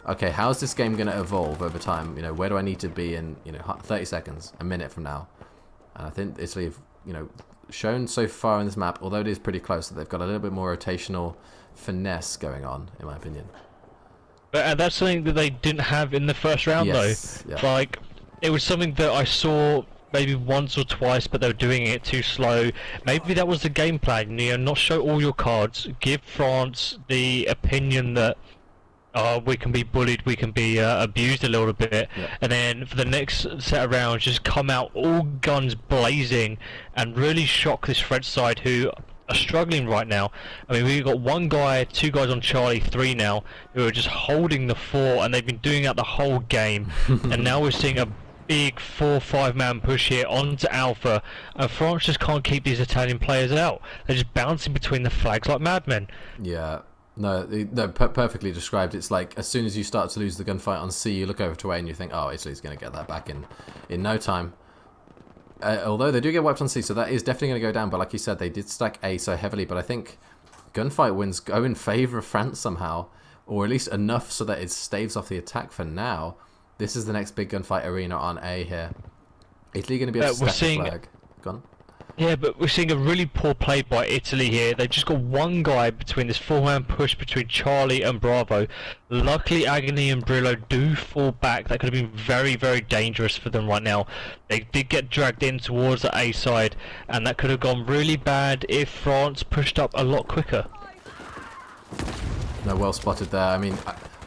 okay, how's this game going to evolve over time? Where do I need to be in 30 seconds, a minute from now? And I think Italy have shown so far in this map, although it is pretty close, that they've got a little bit more rotational finesse going on, in my opinion. But that's something that they didn't have in the first round, Yes, though. yeah. Like, it was something that I saw maybe once or twice, but they were doing it too slow. Maybe that was the game plan, not show all your cards, give France the opinion that we can be bullied, we can be abused a little bit, Yeah. and then for the next set of rounds, just come out all guns blazing and really shock this French side, who are struggling right now. I mean, we've got one guy, two guys on Charlie, 3 now, who are just holding the 4, and they've been doing that the whole game. And now we're seeing a big 4-5 man push here onto Alpha, and France just can't keep these Italian players out. They're just bouncing between the flags like madmen. Yeah. No, perfectly described. It's like as soon as you start to lose the gunfight on C, you look over to A and you think, oh, Italy's going to get that back in no time. Although they do get wiped on C, so that is definitely going to go down. But like you said, they did stack A so heavily. But I think gunfight wins go in favour of France somehow, or at least enough so that it staves off the attack for now. This is the next big gunfight arena on A here. Italy going to be able to stack a flag. Gone. Yeah, but we're seeing a really poor play by Italy here. They've just got one guy between this 4-man push between Charlie and Bravo. Luckily, Agony and Brillo do fall back. That could have been very, very dangerous for them right now. They did get dragged in towards the A side, and that could have gone really bad if France pushed up a lot quicker. No, well spotted there. I mean,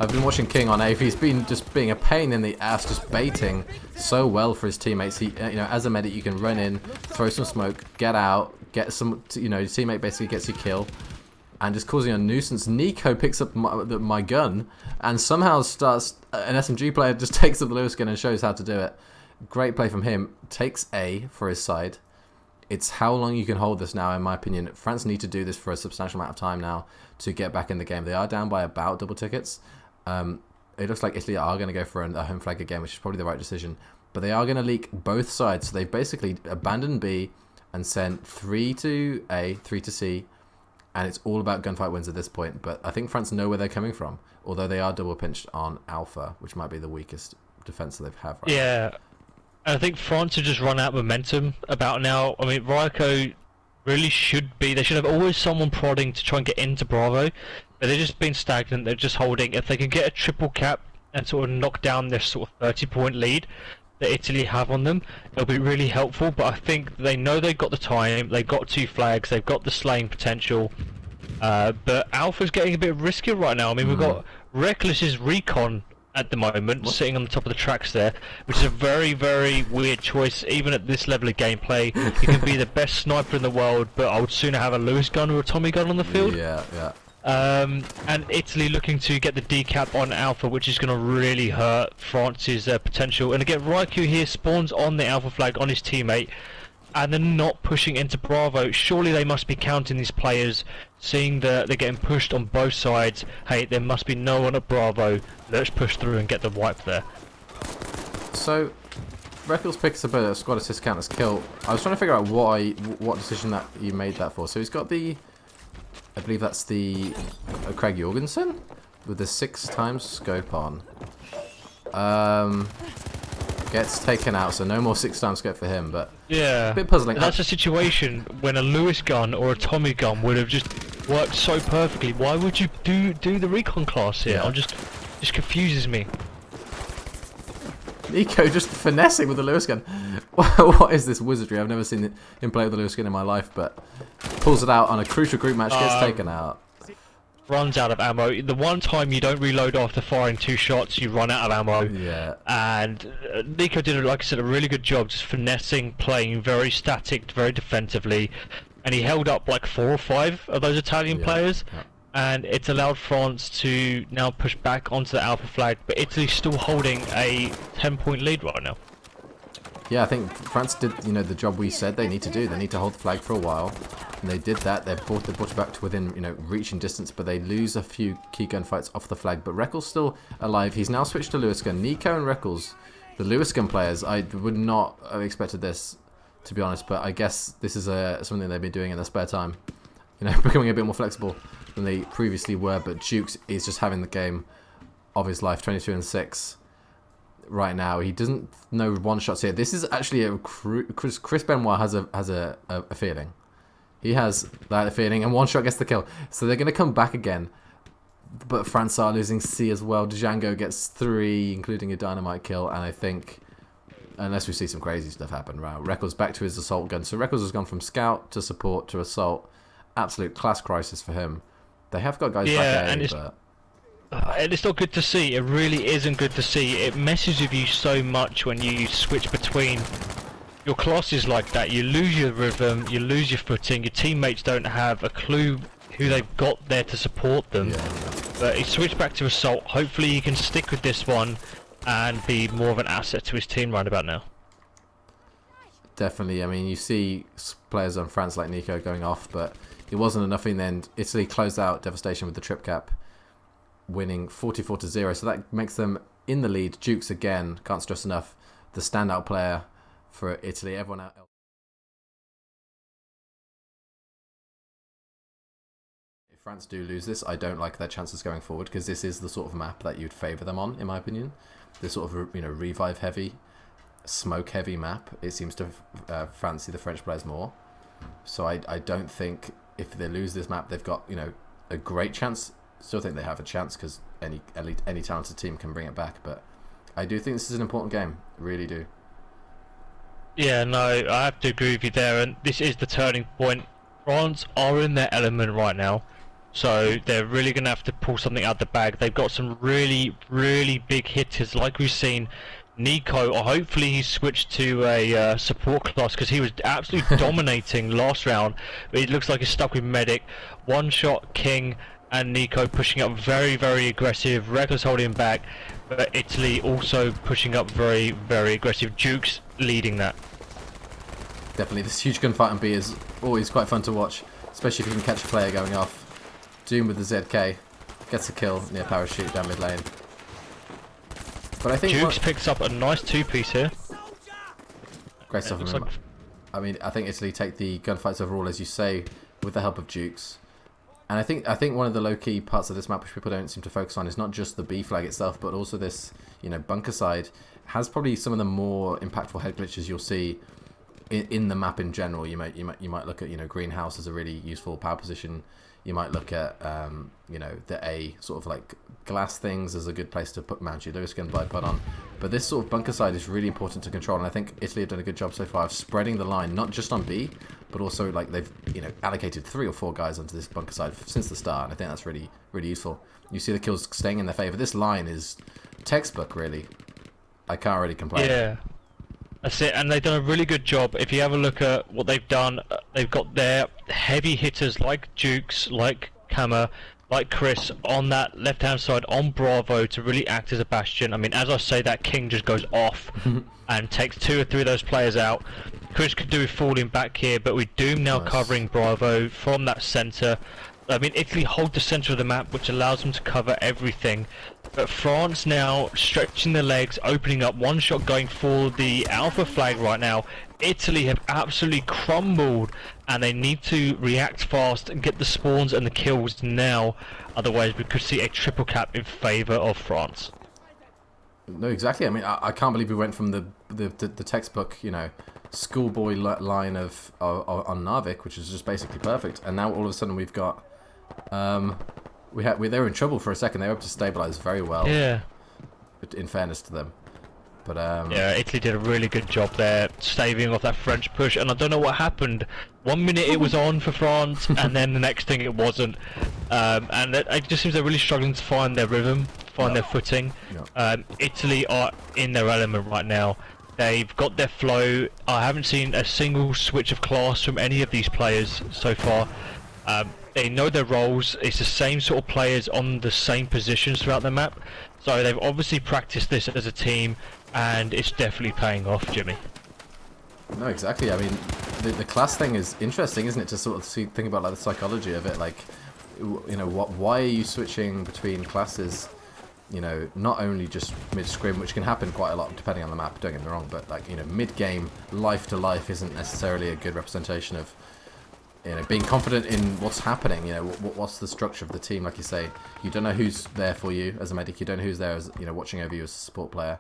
I've been watching King on A. He's been just being a pain in the ass, just baiting so well for his teammates. He, as a medic, you can run in, throw some smoke, get out, get some, your teammate basically gets your kill, and just causing a nuisance. Nico picks up my gun and somehow starts. An SMG player just takes up the Lewis gun and shows how to do it. Great play from him. Takes A for his side. It's how long you can hold this now, in my opinion. France need to do this for a substantial amount of time now to get back in the game. They are down by about double tickets. It looks like Italy are going to go for a home flag again, which is probably the right decision. But they are going to leak both sides. So they've basically abandoned B and sent 3 to A, 3 to C. And it's all about gunfight wins at this point. But I think France know where they're coming from. Although they are double pinched on Alpha, which might be the weakest defense that they've had right now. Yeah. And I think France have just run out of momentum about now. I mean, Ryko really should be. They should have always someone prodding to try and get into Bravo, but they've just been stagnant. They're just holding. If they can get a triple cap and sort of knock down this sort of 30-point lead that Italy have on them, it'll be really helpful. But I think they know they've got the time. They've got 2 flags. They've got the slaying potential. But Alpha's getting a bit riskier right now. I mean, we've got Reckless's Recon at the moment, sitting on the top of the tracks there, which is a very, very weird choice, even at this level of gameplay. You can be the best sniper in the world, but I would sooner have a Lewis gun or a Tommy gun on the field. Yeah, yeah. And Italy looking to get the decap on Alpha, which is going to really hurt France's potential. And again, Raikou here spawns on the Alpha flag on his teammate, and they're not pushing into Bravo. Surely they must be counting these players, seeing that they're getting pushed on both sides. Hey, there must be no one at Bravo. Let's push through and get the wipe there. So, Reckles picks up a squad assist count as kill. I was trying to figure out what decision that you made that for. So he's got the, I believe that's the Craig Jorgensen with the 6 times scope on. Gets taken out, so no more 6 times scope for him, but yeah, a bit puzzling. That's a situation when a Lewis gun or a Tommy gun would have just worked so perfectly. Why would you do the recon class here? Yeah. Just confuses me. Nico just finessing with the Lewis gun. What is this wizardry? I've never seen him play with the Lewis gun in my life, but pulls it out on a crucial group match, gets taken out. Runs out of ammo. The one time you don't reload after firing 2 shots, you run out of ammo. Yeah. And Nico did, like I said, a really good job just finessing, playing very static, very defensively. And he held up like 4 or 5 of those Italian players. Yeah. And it's allowed France to now push back onto the Alpha flag, but Italy's still holding a 10-point lead right now. Yeah, I think France did, the job we said they need to do. They need to hold the flag for a while, and they did that. They brought it back to within, reaching distance, but they lose a few key gunfights off the flag. But Reckles still alive. He's now switched to Lewis gun. Nico and Reckles, the Lewis gun players, I would not have expected this, to be honest. But I guess this is something they've been doing in their spare time. Becoming a bit more flexible than they previously were. But Jukes is just having the game of his life, 22-6. Right now, he doesn't know one shots here. This is actually Chris Benoit has a feeling. He has that feeling, and one shot gets the kill. So they're going to come back again. But France are losing C as well. Django gets 3, including a dynamite kill, and I think, unless we see some crazy stuff happen, right? Reckles back to his assault gun. So Reckles has gone from scout to support to assault. Absolute class crisis for him. They have got guys back A, but... And it's not good to see. It really isn't good to see. It messes with you so much when you switch between your classes like that. You lose your rhythm, you lose your footing, your teammates don't have a clue who they've got there to support them. But he switched back to assault. Hopefully he can stick with this one and be more of an asset to his team right about now. Definitely. I mean, you see players on France like Nico going off, but it wasn't enough in the end. Italy closed out Devastation with the trip cap, winning 44-0, so that makes them in the lead. Jukes again, can't stress enough, the standout player for Italy. Everyone else. If France do lose this, I don't like their chances going forward, because this is the sort of map that you'd favour them on, in my opinion. This sort of revive heavy, smoke heavy map. It seems to fancy the French players more. So I don't think if they lose this map, they've got a great chance. Still think they have a chance because any talented team can bring it back, but I do think this is an important game. I really do. Yeah, no, I have to agree with you there, and this is the turning point. France are in their element right now, so they're really going to have to pull something out the bag. They've got some really, really big hitters, like we've seen. Nico, or hopefully he's switched to a support class, because he was absolutely dominating last round, but it looks like he's stuck with Medic. One shot King and Nico pushing up very, very aggressive. Reckless holding him back, but Italy also pushing up very, very aggressive. Jukes leading that. Definitely, this huge gunfight on B is always quite fun to watch, especially if you can catch a player going off. Doom with the ZK gets a kill near parachute down mid lane. But I think Jukes picks up a nice 2-piece here. Great stuff from him. I mean, I think Italy take the gunfights overall, as you say, with the help of Jukes. And I think one of the low-key parts of this map which people don't seem to focus on is not just the B flag itself, but also this, bunker side. has probably some of the more impactful head glitches you'll see in the map in general. You might look at greenhouse as a really useful power position. You might look at the A sort of like glass things as a good place to mount your Lewis gun bipod on. But this sort of bunker side is really important to control, and I think Italy have done a good job so far of spreading the line, not just on B, but also like they've allocated 3 or 4 guys onto this bunker side since the start, and I think that's really useful. You see the kills staying in their favour. This line is textbook, really. I can't really complain. Yeah. That's it, and they've done a really good job. If you have a look at what they've done, they've got their heavy hitters like Jukes, like Kama, like Chris on that left-hand side on Bravo to really act as a bastion. I mean, as I say, that King just goes off and takes 2 or 3 of those players out. Chris could do with falling back here, but with Doom now covering Bravo from that centre. I mean, Italy hold the centre of the map, which allows them to cover everything. But France now stretching their legs, opening up, one shot going for the Alpha flag right now. Italy have absolutely crumbled, and they need to react fast and get the spawns and the kills now. Otherwise, we could see a triple cap in favour of France. No, exactly. I mean, I can't believe we went from the textbook, schoolboy line of on Narvik, which is just basically perfect, and now all of a sudden we've got. They were in trouble for a second. They were able to stabilize very well. Yeah. In fairness to them, but yeah, Italy did a really good job there, staving off that French push. And I don't know what happened. 1 minute it was on for France, and then the next thing it wasn't. And it just seems they're really struggling to find their rhythm, find their footing. Italy are in their element right now. They've got their flow. I haven't seen a single switch of class from any of these players so far. They know their roles. It's the same sort of players on the same positions throughout the map. So they've obviously practiced this as a team, and it's definitely paying off, Jimmy. No, exactly. I mean, the class thing is interesting, isn't it? To sort of think about like the psychology of it. Like, why are you switching between classes? Not only just mid scrim, which can happen quite a lot depending on the map. Don't get me wrong, but like mid game, life to life isn't necessarily a good representation of. Being confident in what's happening. What's the structure of the team? Like you say, you don't know who's there for you as a medic. You don't know who's there as watching over you as a support player,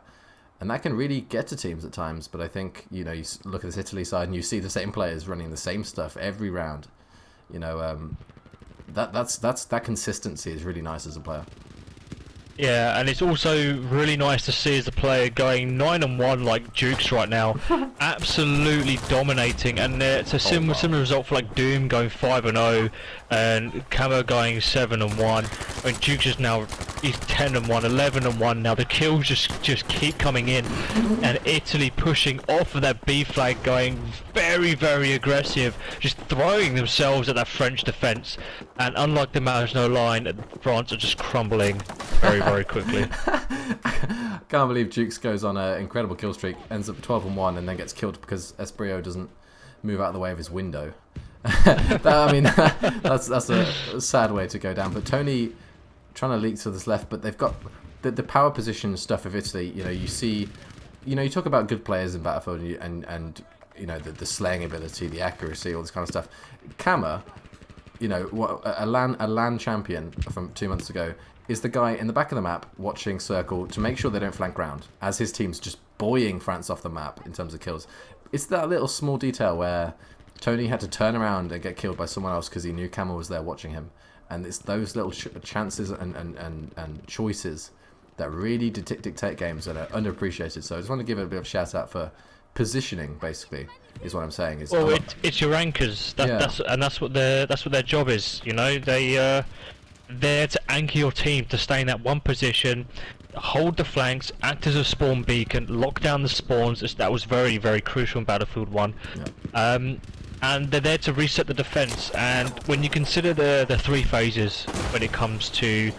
and that can really get to teams at times. But I think you look at this Italy side and you see the same players running the same stuff every round. That consistency is really nice as a player. Yeah, and it's also really nice to see as a player going 9-1 like Jukes right now, absolutely dominating, and it's a similar result for like Doom going 5-0 and Camo going 7-1. I mean, Jukes is now he's 10-1, 11-1 now. The kills just keep coming in, and Italy pushing off of that B flag, going very aggressive, just throwing themselves at that French defence. And unlike the Maginot Line, France are just crumbling very quickly. Can't believe Jukes goes on an incredible kill streak, ends up 12-1, and then gets killed because Esprio doesn't move out of the way of his window. That's a sad way to go down. But Tony trying to leak to this left, but they've got the power position stuff of Italy. You see, you talk about good players in Battlefield and the slaying ability, the accuracy, all this kind of stuff. Kama, a LAN champion from 2 months ago, is the guy in the back of the map watching circle to make sure they don't flank round as his team's just buoying France off the map in terms of kills. It's that little small detail where Tony had to turn around and get killed by someone else because he knew Camel was there watching him. And it's those little chances and choices that really dictate games that are underappreciated. So I just want to give it a bit of a shout out for positioning, basically, is what I'm saying. Well, it's your anchors. That's what their job is. They're there to anchor your team to stay in that one position, hold the flanks, act as a spawn beacon, lock down the spawns. That was very crucial in Battlefield 1. Yeah. And they're there to reset the defense. And when you consider the 3 phases when it comes to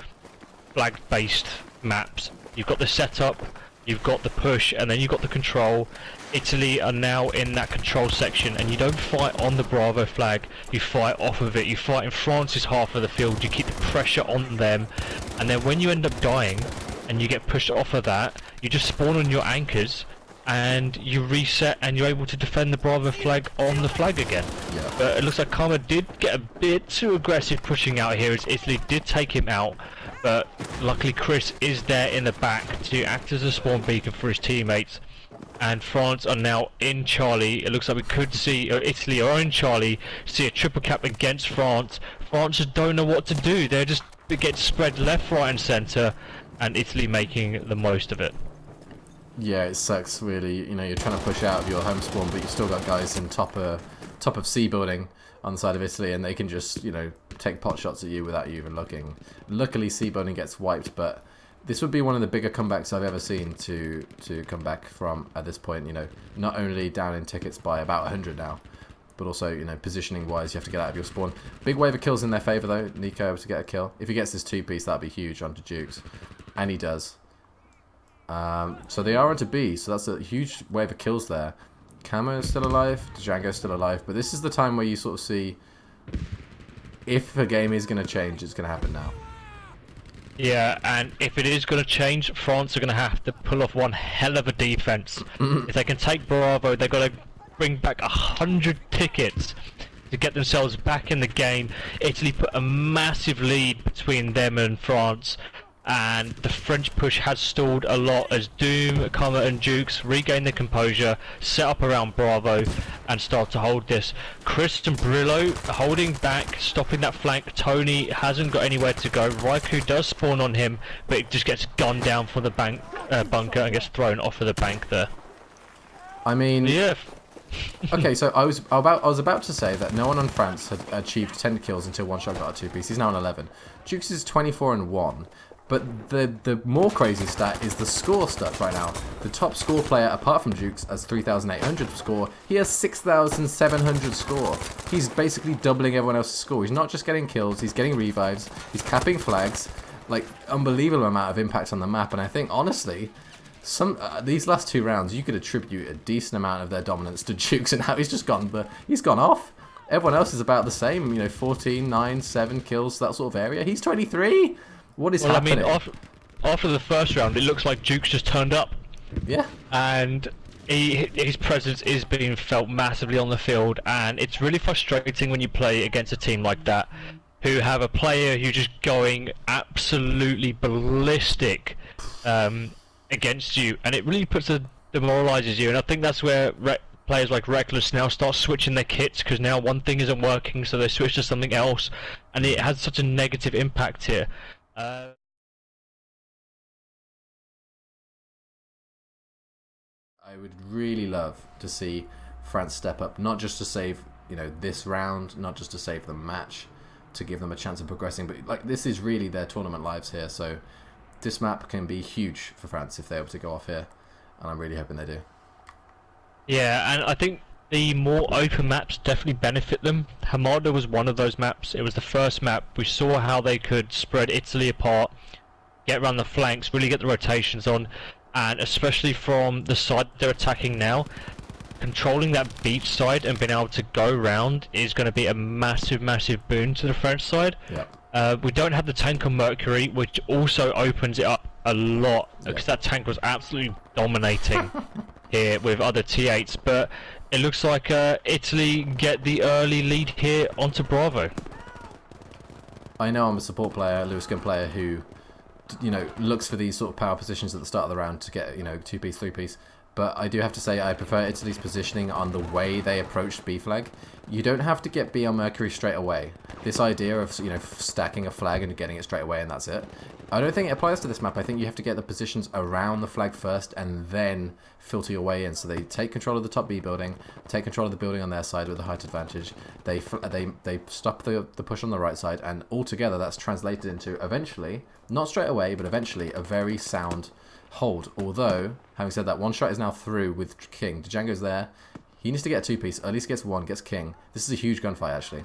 flag-based maps, you've got the setup, you've got the push, and then you've got the control. Italy are now in that control section, and you don't fight on the Bravo flag, you fight off of it. You fight in France's half of the field, you keep the pressure on them, and then when you end up dying and you get pushed off of that, you just spawn on your anchors, and you reset and you're able to defend the Bravo flag on the flag again. Yeah. But it looks like Karma did get a bit too aggressive pushing out here as Italy did take him out, but luckily Chris is there in the back to act as a spawn beacon for his teammates, and France are now in Charlie. It looks like we could see Italy are in Charlie, see a triple cap against France. France just don't know what to do. They're just get spread left, right and centre, and Italy making the most of it. Yeah, it sucks really. You know, you're trying to push out of your home spawn, but you've still got guys in top of C building on the side of Italy, and they can just, you know, take pot shots at you without you even looking. Luckily, C building gets wiped, but this would be one of the bigger comebacks I've ever seen to come back from at this point. You know, not only down in tickets by about 100 now, but also, you know, positioning wise, you have to get out of your spawn. Big wave of kills in their favour though. Nico able to get a kill. If he gets this 2-piece, that'd be huge onto Jukes, and he does. So they are onto B, so that's a huge wave of kills there. Camo is still alive, Django is still alive, but this is the time where you sort of see if a game is going to change, it's going to happen now. Yeah, and if it is going to change, France are going to have to pull off one hell of a defense. If they can take Bravo, they've got to bring back 100 tickets to get themselves back in the game. Italy put a massive lead between them and France, and the French push has stalled a lot as Doom, Karma and Jukes regain their composure, set up around Bravo and start to hold this. Chris and Brillo holding back, stopping that flank. Tony hasn't got anywhere to go. Raikou does spawn on him, but it just gets gunned down from the bunker and gets thrown off of the bank there. I mean, yeah. Okay, so I was about to say that no one on France had achieved 10 kills until One Shot got a 2-piece. He's now on 11. Jukes is 24 and 1. But the more crazy stat is the score stuff right now. The top score player, apart from Jukes, has 3,800 score. He has 6,700 score. He's basically doubling everyone else's score. He's not just getting kills, he's getting revives, he's capping flags. Like, unbelievable amount of impact on the map. And I think, honestly, these last 2 rounds, you could attribute a decent amount of their dominance to Jukes, and how he's just gone off. Everyone else is about the same, you know, 14, 9, 7 kills, that sort of area. He's 23. What is happening? I mean, after the first round, it looks like Jukes just turned up. Yeah. And his presence is being felt massively on the field, and it's really frustrating when you play against a team like that, who have a player who's just going absolutely ballistic against you, and it really demoralizes you. And I think that's where players like Reckless now start switching their kits, because now one thing isn't working, so they switch to something else, and it has such a negative impact here. I would really love to see France step up, not just to save, you know, this round, not just to save the match, to give them a chance of progressing, but like this is really their tournament lives here. So this map can be huge for France if they're able to go off here, and I'm really hoping they do. Yeah, and I think the more open maps definitely benefit them. Hamada was one of those maps. It was the first map. We saw how they could spread Italy apart, get around the flanks, really get the rotations on, and especially from the side they're attacking now, controlling that beach side and being able to go round is going to be a massive, massive boon to the French side. Yep. We don't have the tank on Mercury, which also opens it up a lot, because that tank was absolutely dominating here with other T8s, but it looks like Italy get the early lead here onto Bravo. I know I'm a support player, Lewis gun player, who, you know, looks for these sort of power positions at the start of the round to get, you know, 2-piece, 3-piece. But I do have to say I prefer Italy's positioning on the way they approached B flag. You don't have to get B on Mercury straight away. This idea of, you know, stacking a flag and getting it straight away and that's it, I don't think it applies to this map. I think you have to get the positions around the flag first and then filter your way in. So they take control of the top B building, take control of the building on their side with the height advantage. They stop the push on the right side, and altogether that's translated into eventually, not straight away, but eventually a very sound hold. Although, having said that, One Shot is now through with King. Django's there. He needs to get a 2-piece. At least gets 1, gets King. This is a huge gunfight, actually.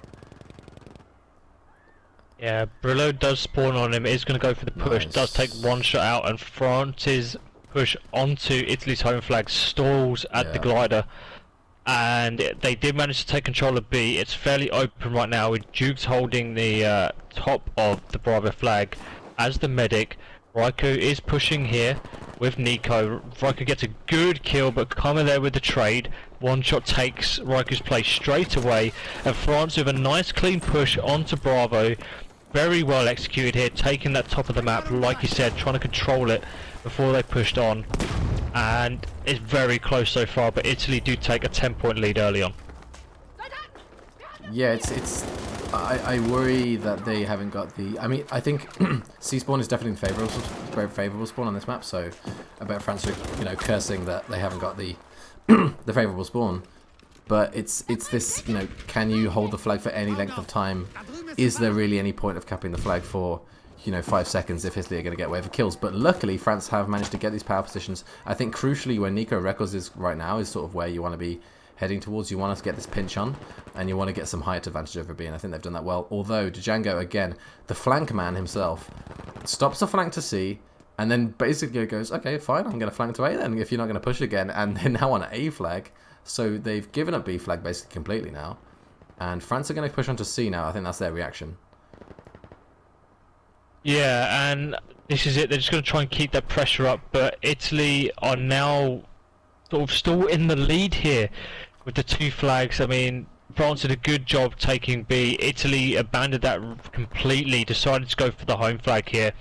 Yeah, Brillo does spawn on him. Is going to go for the push. Nice. Does take One Shot out, and France's push onto Italy's home flag stalls at the glider. And they did manage to take control of B. It's fairly open right now, with Jukes holding the top of the Bravo flag as the medic. Raikou is pushing here. with Nico. Riker gets a good kill, but coming there with the trade. One shot takes Riker's place straight away, and France with a nice clean push onto Bravo. Very well executed here, taking that top of the map, like you said, trying to control it before they pushed on. And it's very close so far, but Italy do take a 10-point lead early on. Yeah, I worry that they haven't got the... I mean, I think C spawn is definitely very favourable spawn on this map, so I bet France are, you know, cursing that they haven't got the the favourable spawn. But it's this, you know, can you hold the flag for any length of time? Is there really any point of capping the flag for, you know, 5 seconds if Italy are going to get away with kills? But luckily, France have managed to get these power positions. I think crucially where Nico Records is right now is sort of where you want to be heading towards. You want us to get this pinch on, and you want to get some height advantage over B, and I think they've done that well. Although Django, again, the flank man himself, stops the flank to C, and then basically goes, okay, fine, I'm going to flank to A then, if you're not going to push again, and they're now on A flag, so they've given up B flag basically completely now, and France are going to push onto C now. I think that's their reaction. Yeah, and this is it, they're just going to try and keep that pressure up, but Italy are now sort of still in the lead here with the 2 flags. I mean, France did a good job taking B. Italy abandoned that completely, decided to go for the home flag here.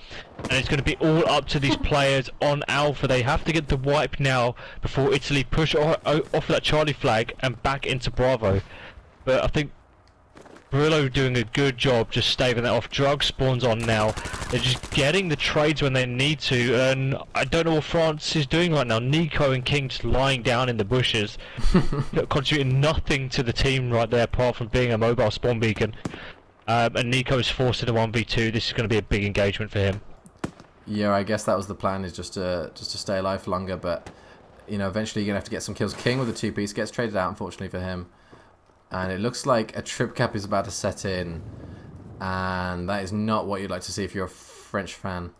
And it's going to be all up to these players on Alpha. They have to get the wipe now before Italy push off that Charlie flag and back into Bravo. But I think Brillo doing a good job just staving that off. Drug spawns on now. They're just getting the trades when they need to, and I don't know what France is doing right now. Nico and King just lying down in the bushes, contributing nothing to the team right there apart from being a mobile spawn beacon. And Nico is forced into 1v2. This is going to be a big engagement for him. Yeah, I guess that was the plan, is just to stay alive for longer, but you know, eventually you're going to have to get some kills. King with a 2-piece gets traded out, unfortunately for him. And it looks like a trip cap is about to set in, and that is not what you'd like to see if you're a French fan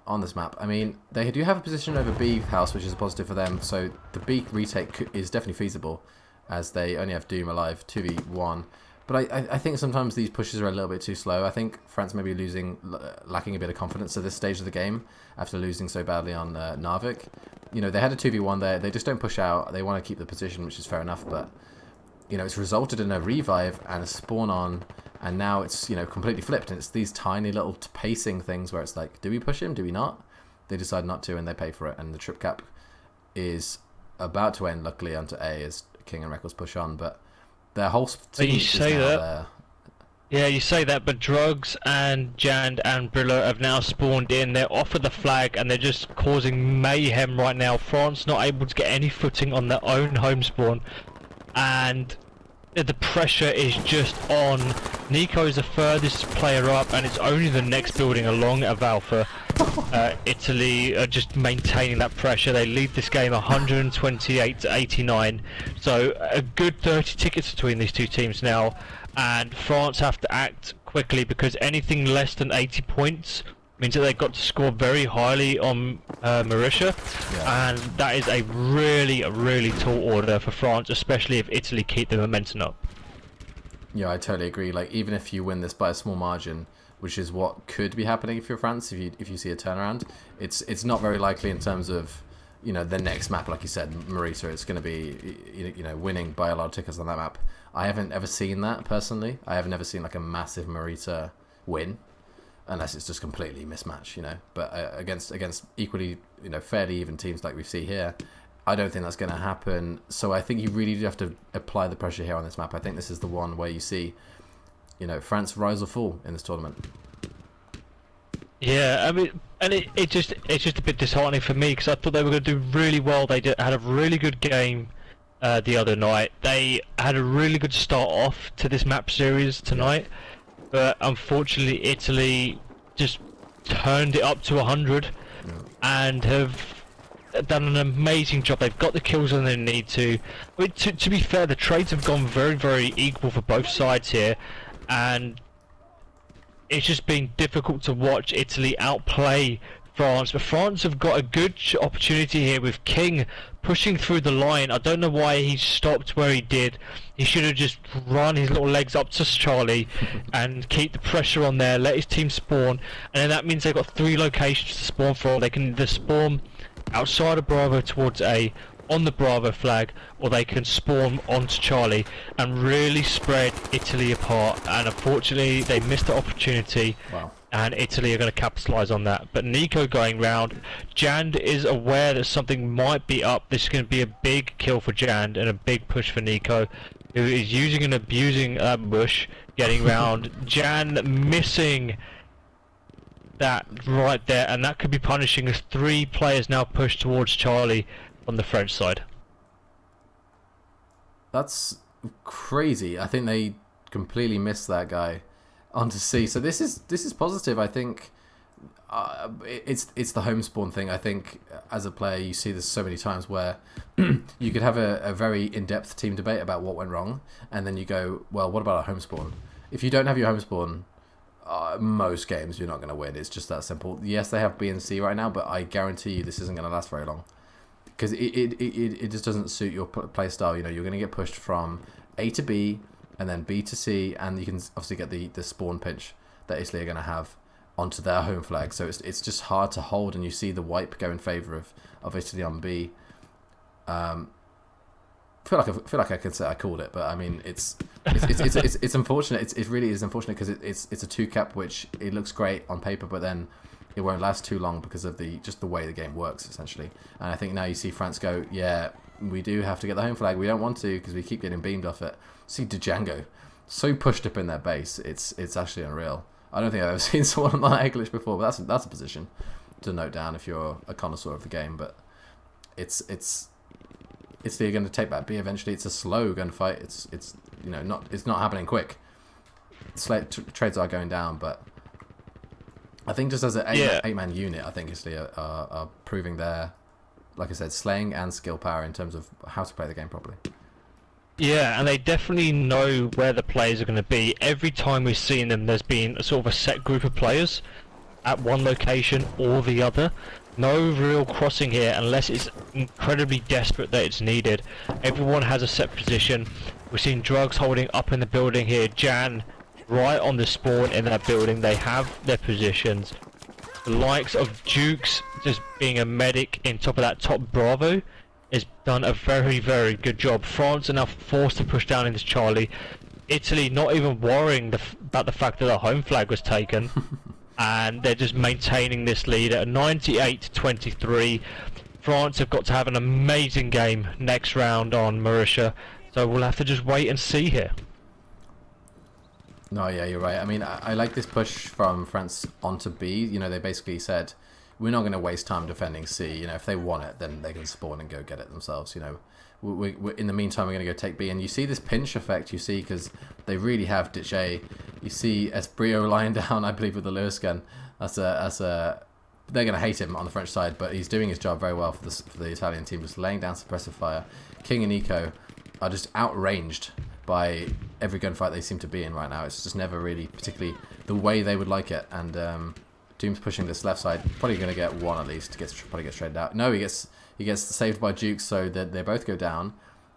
on this map. I mean, they do have a position over B house, which is a positive for them, so the B retake is definitely feasible, as they only have Doom alive, 2v1. But I think sometimes these pushes are a little bit too slow. I think France may be lacking a bit of confidence at this stage of the game after losing so badly on Narvik. You know, they had a 2v1 there, they just don't push out, they want to keep the position, which is fair enough, but you know, it's resulted in a revive and a spawn on, and now it's, you know, completely flipped, and it's these tiny little pacing things where it's like, do we push him, do we not? They decide not to, and they pay for it, and the trip cap is about to end, luckily, onto A as King and Records push on, but their whole team is now there. Yeah, you say that, but Drugs and Jand and Brillo have now spawned in. They're off of the flag, and they're just causing mayhem right now. France not able to get any footing on their own home spawn, and the pressure is just on. Nico is the furthest player up, and it's only the next building along of Alpha. Italy are just maintaining that pressure. They lead this game 128 to 89. So a good 30 tickets between these two teams now, and France have to act quickly, because anything less than 80 points means that they've got to score very highly on Mauritius, and that is a really tall order for France, especially if Italy keep the momentum up. Yeah, I totally agree. Like, even if you win this by a small margin, which is what could be happening if you're France, if you see a turnaround, it's not very likely in terms of, you know, the next map, like you said, Marita, it's going to be, you know, winning by a lot of tickets on that map. I haven't ever seen that personally. I have never seen like a massive Marita win, unless it's just completely mismatched, you know. But against equally, you know, fairly even teams like we see here, I don't think that's going to happen. So I think you really do have to apply the pressure here on this map. I think this is the one where you see, you know, France rise or fall in this tournament. Yeah, I mean, and it's just a bit disheartening for me, because I thought they were going to do really well. They had a really good game the other night. They had a really good start off to this map series tonight. But unfortunately, Italy just turned it up to 100 and have done an amazing job. They've got the kills when they need to. I mean, to be fair, the trades have gone very equal for both sides here, and it's just been difficult to watch Italy outplay France, but France have got a good opportunity here with King pushing through the line. I don't know why he stopped where he did. He should have just run his little legs up to Charlie and keep the pressure on there, let his team spawn, and then that means they've got 3 locations to spawn from. They can either spawn outside of Bravo towards A, on the Bravo flag, or they can spawn onto Charlie and really spread Italy apart, and unfortunately they missed the opportunity. Wow. And Italy are going to capitalise on that. But NiKo going round, Jand is aware that something might be up. This is going to be a big kill for Jand and a big push for NiKo, who is using and abusing that bush, getting round. Jand missing that right there, and that could be punishing as 3 players now push towards Charlie on the French side. That's crazy. I think they completely missed that guy onto C. So this is positive. I think it's the home spawn thing. I think as a player you see this so many times where you could have a very in-depth team debate about what went wrong, and then you go, well, what about a home spawn? If you don't have your home spawn, most games you're not going to win. It's just that simple. Yes, they have B and C right now, but I guarantee you this isn't going to last very long, because it just doesn't suit your play style. You know, you're going to get pushed from A to B and then B to C, and you can obviously get the spawn pinch that Italy are going to have onto their home flag. So it's just hard to hold, and you see the wipe go in favour of Italy on B. I feel like I can say I called it, but I mean it's unfortunate. It really is unfortunate, because it's a 2-cap, which it looks great on paper, but then it won't last too long because of just the way the game works, essentially. And I think now you see France go, yeah, we do have to get the home flag. We don't want to, because we keep getting beamed off it. See Django so pushed up in their base. It's actually unreal. I don't think I've ever seen someone on that glitch before, but that's a position to note down if you're a connoisseur of the game. But it's they're going to take back B eventually. It's a slow gunfight. It's not happening quick. Trades are going down, but I think just as an 8-man unit, I think Italy are proving their, like I said, slaying and skill power in terms of how to play the game properly. Yeah, and they definitely know where the players are going to be. Every time we've seen them, there's been a sort of a set group of players at one location or the other. No real crossing here unless it's incredibly desperate that it's needed. Everyone has a set position. We've seen Drugs holding up in the building here. Jan right on the spawn in that building. They have their positions. The likes of Jukes just being a medic in top of that top Bravo has done a very, very good job. France are now forced to push down into Charlie. Italy not even worrying about the fact that the home flag was taken. And they're just maintaining this lead at 98-23. France have got to have an amazing game next round on Mauritius, so we'll have to just wait and see here. No, yeah, you're right. I mean, I like this push from France onto B. You know, they basically said, we're not going to waste time defending C. You know, if they want it, then they can spawn and go get it themselves. You know, we're in the meantime, we're going to go take B. And you see this pinch effect, you see, because they really have ditch A. You see Esbrio lying down, I believe, with the Lewis gun. They're going to hate him on the French side, but he's doing his job very well for the Italian team, just laying down suppressive fire. King and NiKo are just outranged by every gunfight they seem to be in right now. It's just never really particularly the way they would like it. And Doom's pushing this left side, probably going to get one at least. Probably get traded out. No, he gets saved by Duke, so that they both go down.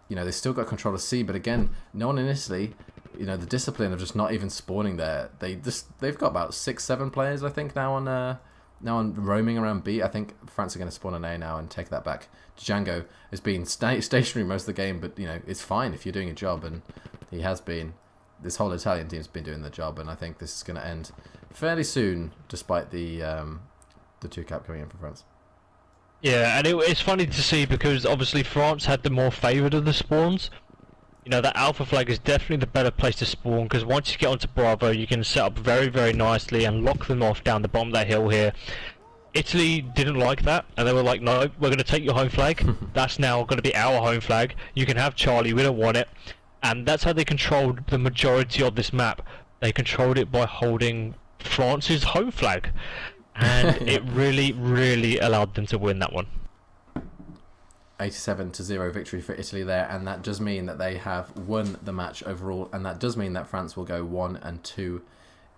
You know, they still got control of C, but again, no one in Italy. You know, the discipline of just not even spawning there. They've got about 6-7 players, I think, now on roaming around B. I think France are going to spawn an A now and take that back. Django has been stationary most of the game, but you know, it's fine if you're doing a job, and he has been. This whole Italian team's been doing the job, and I think this is going to end fairly soon, despite the 2-cap coming in for France. Yeah, and it's funny to see, because obviously France had the more favoured of the spawns. You know, that alpha flag is definitely the better place to spawn, because once you get onto Bravo, you can set up very, very nicely and lock them off down the bottom of that hill here. Italy didn't like that, and they were like, no, we're going to take your home flag. That's now going to be our home flag. You can have Charlie, we don't want it. And that's how they controlled the majority of this map. They controlled it by holding France's home flag. And it really, really allowed them to win that one. 87-0 victory for Italy there, and that does mean that they have won the match overall, and that does mean that France will go 1-2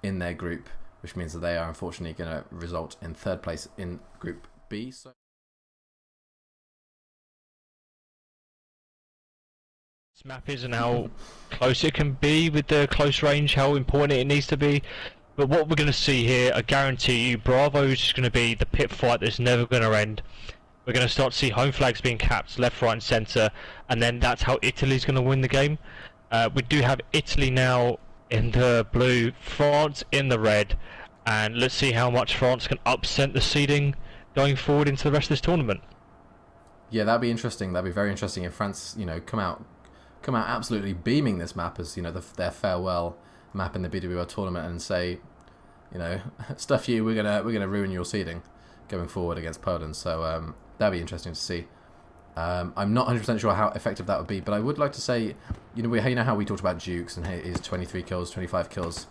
in their group which means that they are unfortunately going to result in third place in Group B. So This map is and how close it can be with the close range, how important it needs to be. But what we're going to see here, I guarantee you, Bravo is just going to be the pit fight that's never going to end. We're going to start to see home flags being capped left, right and centre, and then that's how Italy's going to win the game. We do have Italy now in the blue, France in the red, and let's see how much France can upset the seeding going forward into the rest of this tournament. yeah, that'd be interesting. That'd be very interesting if France, come out absolutely beaming this map as their farewell map in the BWL tournament and say, stuff you, we're gonna ruin your seeding going forward against Poland. So that'd be interesting to see. I'm not 100% sure how effective that would be, but I would like to say, how we talked about Dukes and his 23 kills, 25 kills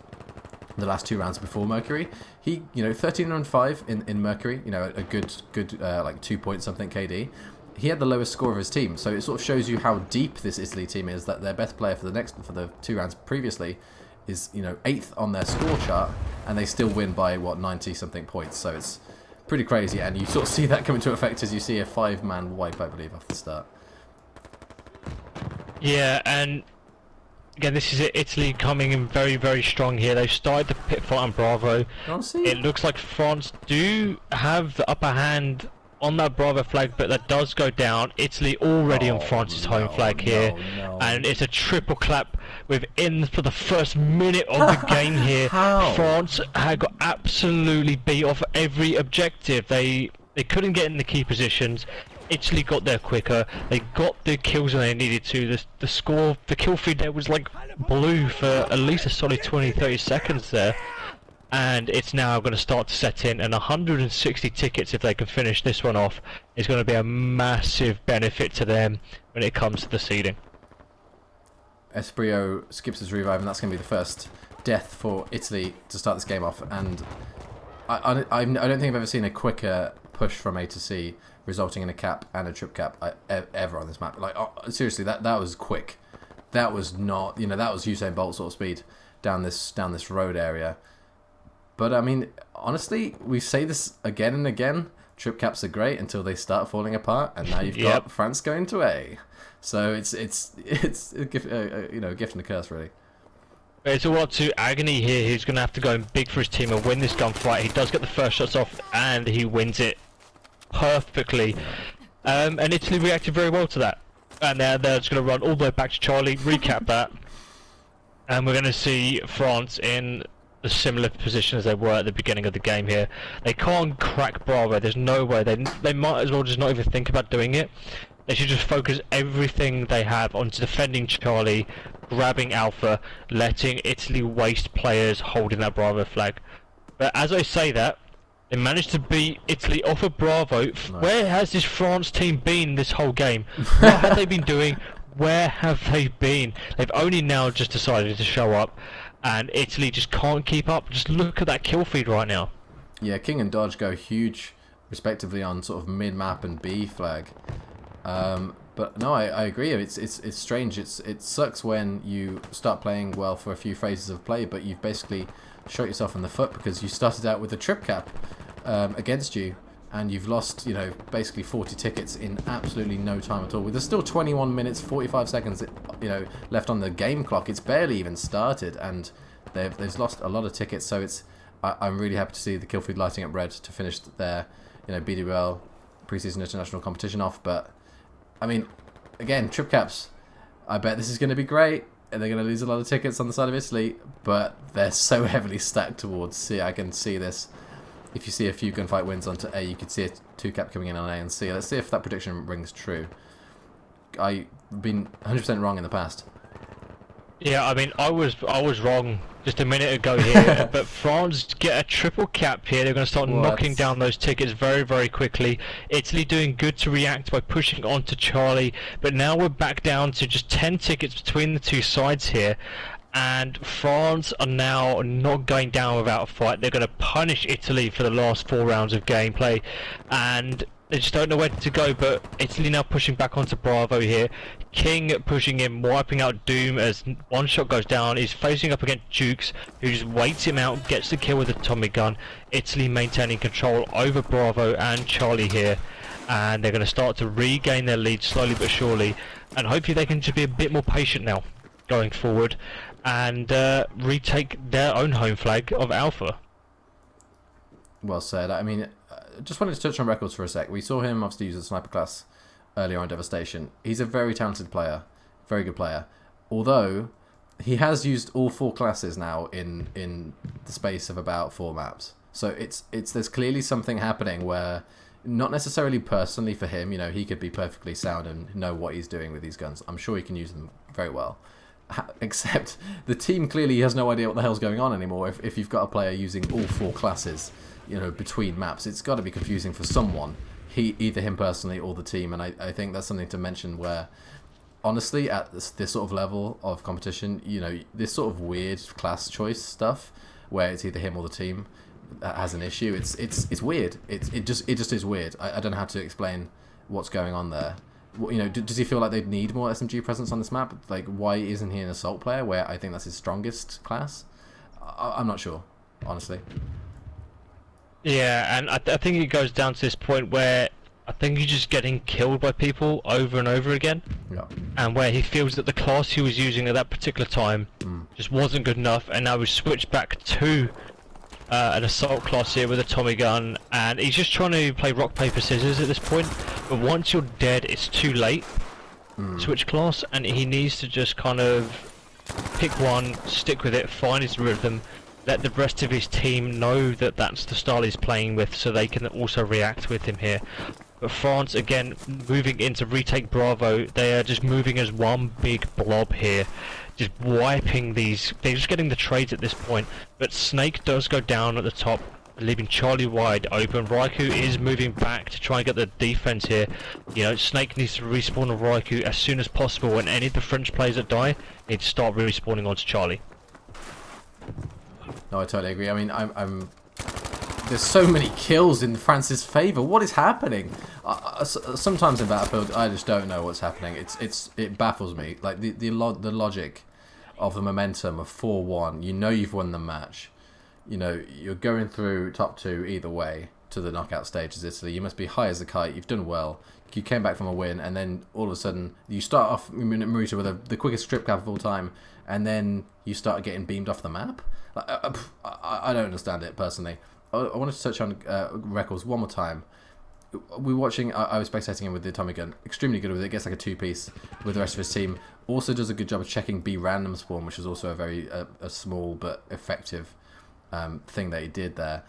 the last 2 rounds before Mercury. He, 13-5 in Mercury, a good like 2 point something KD. He had the lowest score of his team, so it sort of shows you how deep this Italy team is, that their best player for the 2 rounds previously is 8th on their score chart, and they still win by 90 something points. So it's pretty crazy, and you sort of see that come into effect as you see a 5-man wipe, I believe, off the start. Yeah, and again, this is it. Italy coming in very, very strong here. They've started the pit fight on Bravo. It looks like France do have the upper hand on that Bravo flag, but that does go down. Italy already on France's home flag here, and it's a triple clap within for the first minute of the game here. France had got absolutely beat off every objective. They couldn't get in the key positions. Italy got there quicker. They got the kills when they needed to. The score, the kill feed there was like blue for at least a solid 20-30 seconds there. And it's now going to start to set in, and 160 tickets, if they can finish this one off, is going to be a massive benefit to them when it comes to the seeding. Esprio skips his revive, and that's going to be the first death for Italy to start this game off. And I don't think I've ever seen a quicker push from A to C, resulting in a cap and a trip cap ever on this map. Like, seriously, that was quick. That was not, that was Usain Bolt sort of speed down this road area. But I mean, honestly, we say this again and again. Trip caps are great until they start falling apart, and now you've got France going to A. So it's a gift, a gift and a curse, really. It's all up to Agony here. He's going to have to go in big for his team and win this gunfight. He does get the first shots off, and he wins it perfectly. And Italy reacted very well to that. And they're just going to run all the way back to Charlie, recap that, and we're going to see France in a similar position as they were at the beginning of the game here. They can't crack Bravo. There's no way. They might as well just not even think about doing it. They should just focus everything they have onto defending Charlie, grabbing Alpha, letting Italy waste players holding that Bravo flag. But as I say that, they managed to beat Italy off of Bravo. Nice. Where has this France team been this whole game? What have they been doing? Where have they been? They've only now just decided to show up, and Italy just can't keep up. Just look at that kill feed right now. Yeah, King and Dodge go huge, respectively, on sort of mid-map and B flag. But no, I agree. It's strange. It sucks when you start playing well for a few phases of play, but you've basically shot yourself in the foot because you started out with a trip cap against you, and you've lost, basically 40 tickets in absolutely no time at all. There's still 21 minutes, 45 seconds, left on the game clock. It's barely even started, and they've lost a lot of tickets. So I'm really happy to see the kill feed lighting up red to finish their, BWL preseason international competition off. But I mean, again, trip caps. I bet this is going to be great, and they're going to lose a lot of tickets on the side of Italy, but they're so heavily stacked towards C. I can see this. If you see a few gunfight wins onto A, you could see a 2-cap coming in on A and C. Let's see if that prediction rings true. I've been 100% wrong in the past. Yeah, I mean, I was wrong just a minute ago here, but France get a triple cap here. They're going to start knocking down those tickets very, very quickly. Italy doing good to react by pushing onto Charlie, but now we're back down to just 10 tickets between the two sides here. And France are now not going down without a fight. They're going to punish Italy for the last 4 rounds of gameplay, and They just don't know where to go, but Italy now pushing back onto Bravo here. King pushing him, wiping out Doom as one shot goes down. He's facing up against Jukes, who just waits him out, gets the kill with a Tommy gun. Italy maintaining control over Bravo and Charlie here. And they're going to start to regain their lead slowly but surely. And hopefully they can just be a bit more patient now, going forward. And retake their own home flag of Alpha. Well said. I mean, just wanted to touch on Records for a sec. We saw him obviously use the sniper class earlier on Devastation. He's a very talented player, very good player. Although he has used all 4 classes now in the space of about 4 maps. So there's clearly something happening where, not necessarily personally for him, you know, he could be perfectly sound and know what he's doing with these guns. I'm sure he can use them very well. Except the team clearly has no idea what the hell's going on anymore. If you've got a player using all 4 classes, you know, between maps, it's got to be confusing for someone. Either him personally or the team. And I think that's something to mention where, honestly, at this sort of level of competition, you know, this sort of weird class choice stuff, where it's either him or the team that has an issue. It's weird. It just is weird. I don't know how to explain what's going on there. You know, does he feel like they'd need more SMG presence on this map? Like, why isn't he an assault player, where I think that's his strongest class? I'm not sure, honestly. Yeah, and I think it goes down to this point where I think he's just getting killed by people over and over again. Yeah. And where he feels that the class he was using at that particular time just wasn't good enough, and now we've switched back to an assault class here with a Tommy gun, and he's just trying to play rock, paper, scissors at this point. But once you're dead, it's too late. Switch class, and he needs to just kind of pick one, stick with it, find his rhythm, let the rest of his team know that that's the style he's playing with, so they can also react with him here. But France, again, moving into retake Bravo, they are just moving as one big blob here, just wiping these. They're just getting the trades at this point. But Snake does go down at the top, leaving Charlie wide open. Raikou is moving back to try and get the defense here. You know, Snake needs to respawn on Raikou as soon as possible, and any of the French players that die need to start respawning onto Charlie. No, I totally agree. I mean, there's so many kills in France's favour. What is happening? Sometimes in Battlefield, I just don't know what's happening. It baffles me. Like the logic of the momentum of 4-1. You know you've won the match. You know you're going through top 2 either way to the knockout stage as Italy. You must be high as a kite. You've done well. You came back from a win, and then all of a sudden you start off Maruta with the quickest strip cap of all time, and then you start getting beamed off the map. I don't understand it personally. I wanted to touch on Records one more time. We were watching. I was spectating him with the Tommy gun. Extremely good with it. Gets like a 2-piece with the rest of his team. Also does a good job of checking B random spawn, which is also a very a small but effective thing that he did there.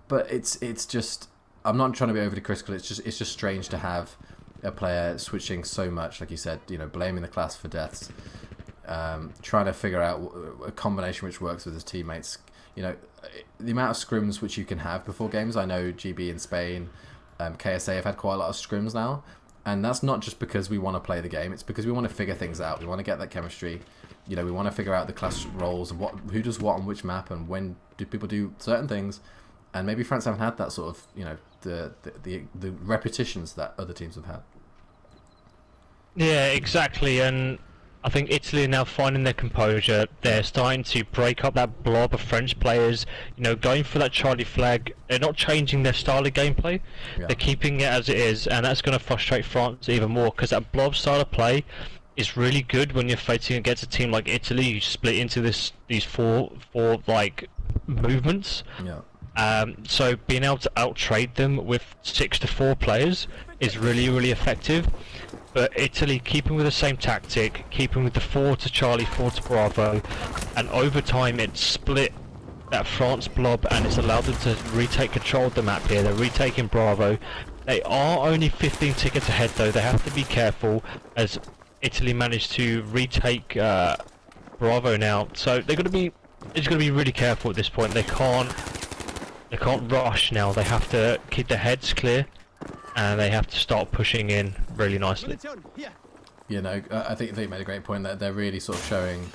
But it's just. I'm not trying to be overly critical. It's just strange to have a player switching so much, like you said. You know, blaming the class for deaths. Trying to figure out a combination which works with his teammates. You know, the amount of scrims which you can have before games. I know GB in Spain, KSA have had quite a lot of scrims now, and that's not just because we want to play the game. It's because we want to figure things out. We want to get that chemistry. You know, we want to figure out the class roles and who does what on which map and when do people do certain things. And maybe France haven't had that sort of, you know, the repetitions that other teams have had. Yeah, exactly, and I think Italy are now finding their composure. They're starting to break up that blob of French players, you know, going for that Charlie flag. They're not changing their style of gameplay. Yeah. They're keeping it as it is, and that's going to frustrate France even more, because that blob style of play is really good when you're fighting against a team like Italy. You split into these four like movements. Yeah. So being able to out-trade them with 6-4 players is really, really effective. But Italy keeping with the same tactic, keeping with the 4 to Charlie, 4 to Bravo, and over time it split that France blob and it's allowed them to retake control of the map here. They're retaking Bravo. They are only 15 tickets ahead though. They have to be careful as Italy managed to retake Bravo now. So they're going to be really careful at this point. They can't rush now. They have to keep their heads clear, and they have to start pushing in really nicely. You know, I think you made a great point that they're really sort of showing,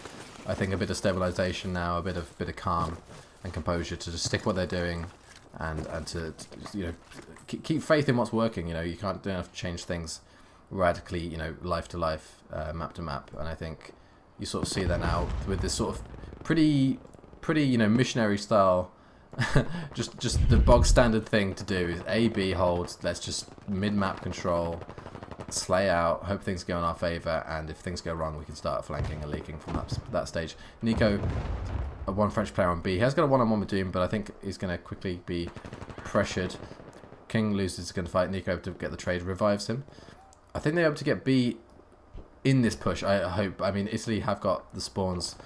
I think, a bit of stabilisation now, a bit of calm and composure to just stick what they're doing, and to you know keep faith in what's working. You know, you don't have to change things radically. You know, life to life, map to map, and I think you sort of see that now with this sort of pretty missionary style. just the bog standard thing to do is A, B, hold. Let's just mid map control, slay out, hope things go in our favour, and if things go wrong, we can start flanking and leaking from that stage. Nico, one French player on B, he has got a one-on-one with Doom, but I think he's going to quickly be pressured. King loses a gunfight. Nico to get the trade, revives him. I think they're able to get B in this push. I hope. I mean, Italy have got the spawns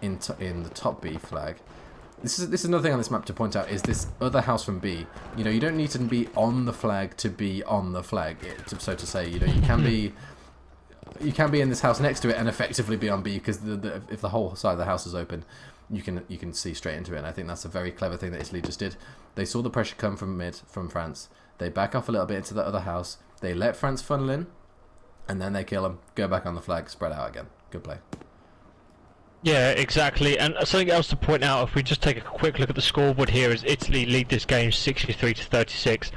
in the top B flag. This is another thing on this map to point out, is this other house from B. You know, you don't need to be on the flag to be on the flag, so to say. You know, you can be in this house next to it and effectively be on B, because if the whole side of the house is open, you can see straight into it. And I think that's a very clever thing that Italy just did. They saw the pressure come from mid, from France. They back off a little bit into the other house. They let France funnel in, and then they kill them, go back on the flag, spread out again. Good play. Yeah, exactly. And something else to point out, if we just take a quick look at the scoreboard here, is Italy lead this game 63-36.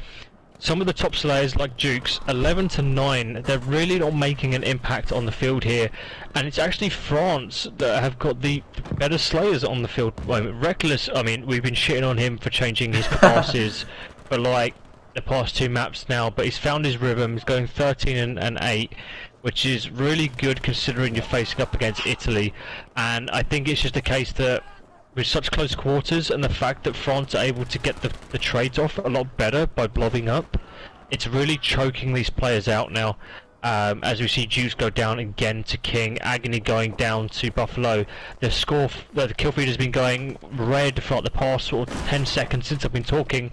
Some of the top slayers, like Jukes, 11-9, they're really not making an impact on the field here. And it's actually France that have got the better slayers on the field at the moment. Reckless, I mean, we've been shitting on him for changing his passes for like the past 2 maps now, but he's found his rhythm. He's going 13 and 8. Which is really good considering you're facing up against Italy. And I think it's just a case that with such close quarters and the fact that France are able to get the trades off a lot better by blobbing up, it's really choking these players out now. As we see Juice go down again to King, Agony going down to Buffalo. The kill feed has been going red for like the past sort of 10 seconds since I've been talking.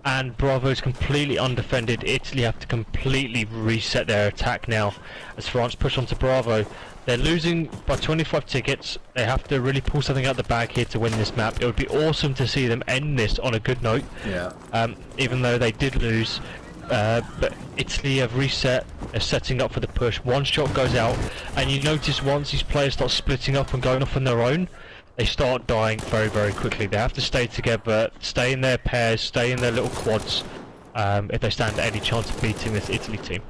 And Bravo's completely undefended. Italy have to completely reset their attack now as France push onto Bravo. They're losing by 25 tickets. They have to really pull something out of the bag here to win this map. It would be awesome to see them end this on a good note. Yeah. Even though they did lose. But Italy have reset. They're setting up for the push. One shot goes out. And you notice once these players start splitting up and going off on their own, they start dying very, very quickly. They have to stay together, stay in their pairs, stay in their little quads, if they stand any chance of beating this Italy team.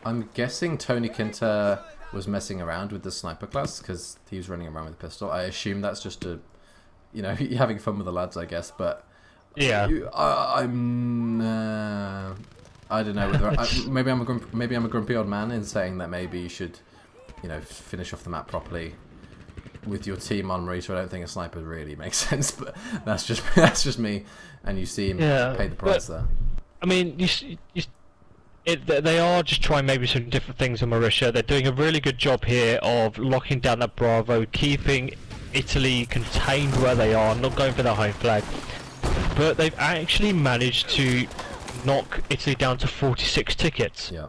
I'm guessing Tony Quinta was messing around with the sniper class because he was running around with a pistol. I assume that's just having fun with the lads, I guess. But yeah, I don't know. Whether maybe I'm a grumpy old man in saying that maybe you should, finish off the map properly with your team on Marita. I don't think a sniper really makes sense, but that's just me. And you see him pay the price there. I mean, they are just trying maybe some different things in Mauritius. They're doing a really good job here of locking down that Bravo, keeping Italy contained where they are, not going for their home flag. But they've actually managed to knock Italy down to 46 tickets. Yeah.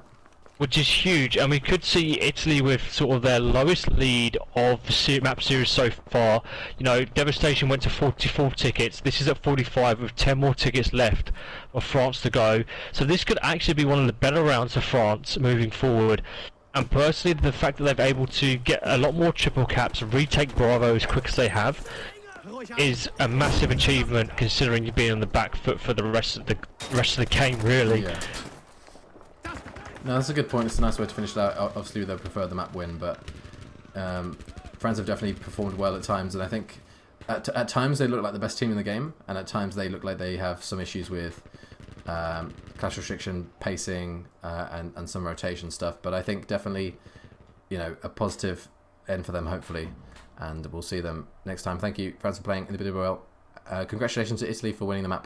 Which is huge, and we could see Italy with sort of their lowest lead of the map series so far. Devastation went to 44 tickets. This is at 45 with 10 more tickets left for France to go. So this could actually be one of the better rounds for France moving forward. And personally, the fact that they're able to get a lot more triple caps, retake Bravo as quick as they have, is a massive achievement considering you've been on the back foot for the rest of the game, really. Yeah. No, that's a good point. It's a nice way to finish it out. Obviously, they prefer the map win, but France have definitely performed well at times, and I think at times they look like the best team in the game, and at times they look like they have some issues with clash restriction, pacing, and some rotation stuff. But I think definitely, a positive end for them, hopefully, and we'll see them next time. Thank you, France, for playing individually well. Congratulations to Italy for winning the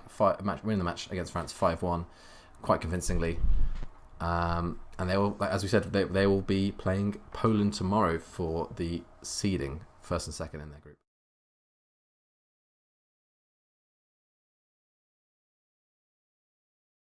winning the match against France 5-1, quite convincingly. And they will, as we said, they will be playing Poland tomorrow for the seeding, first and second in their group.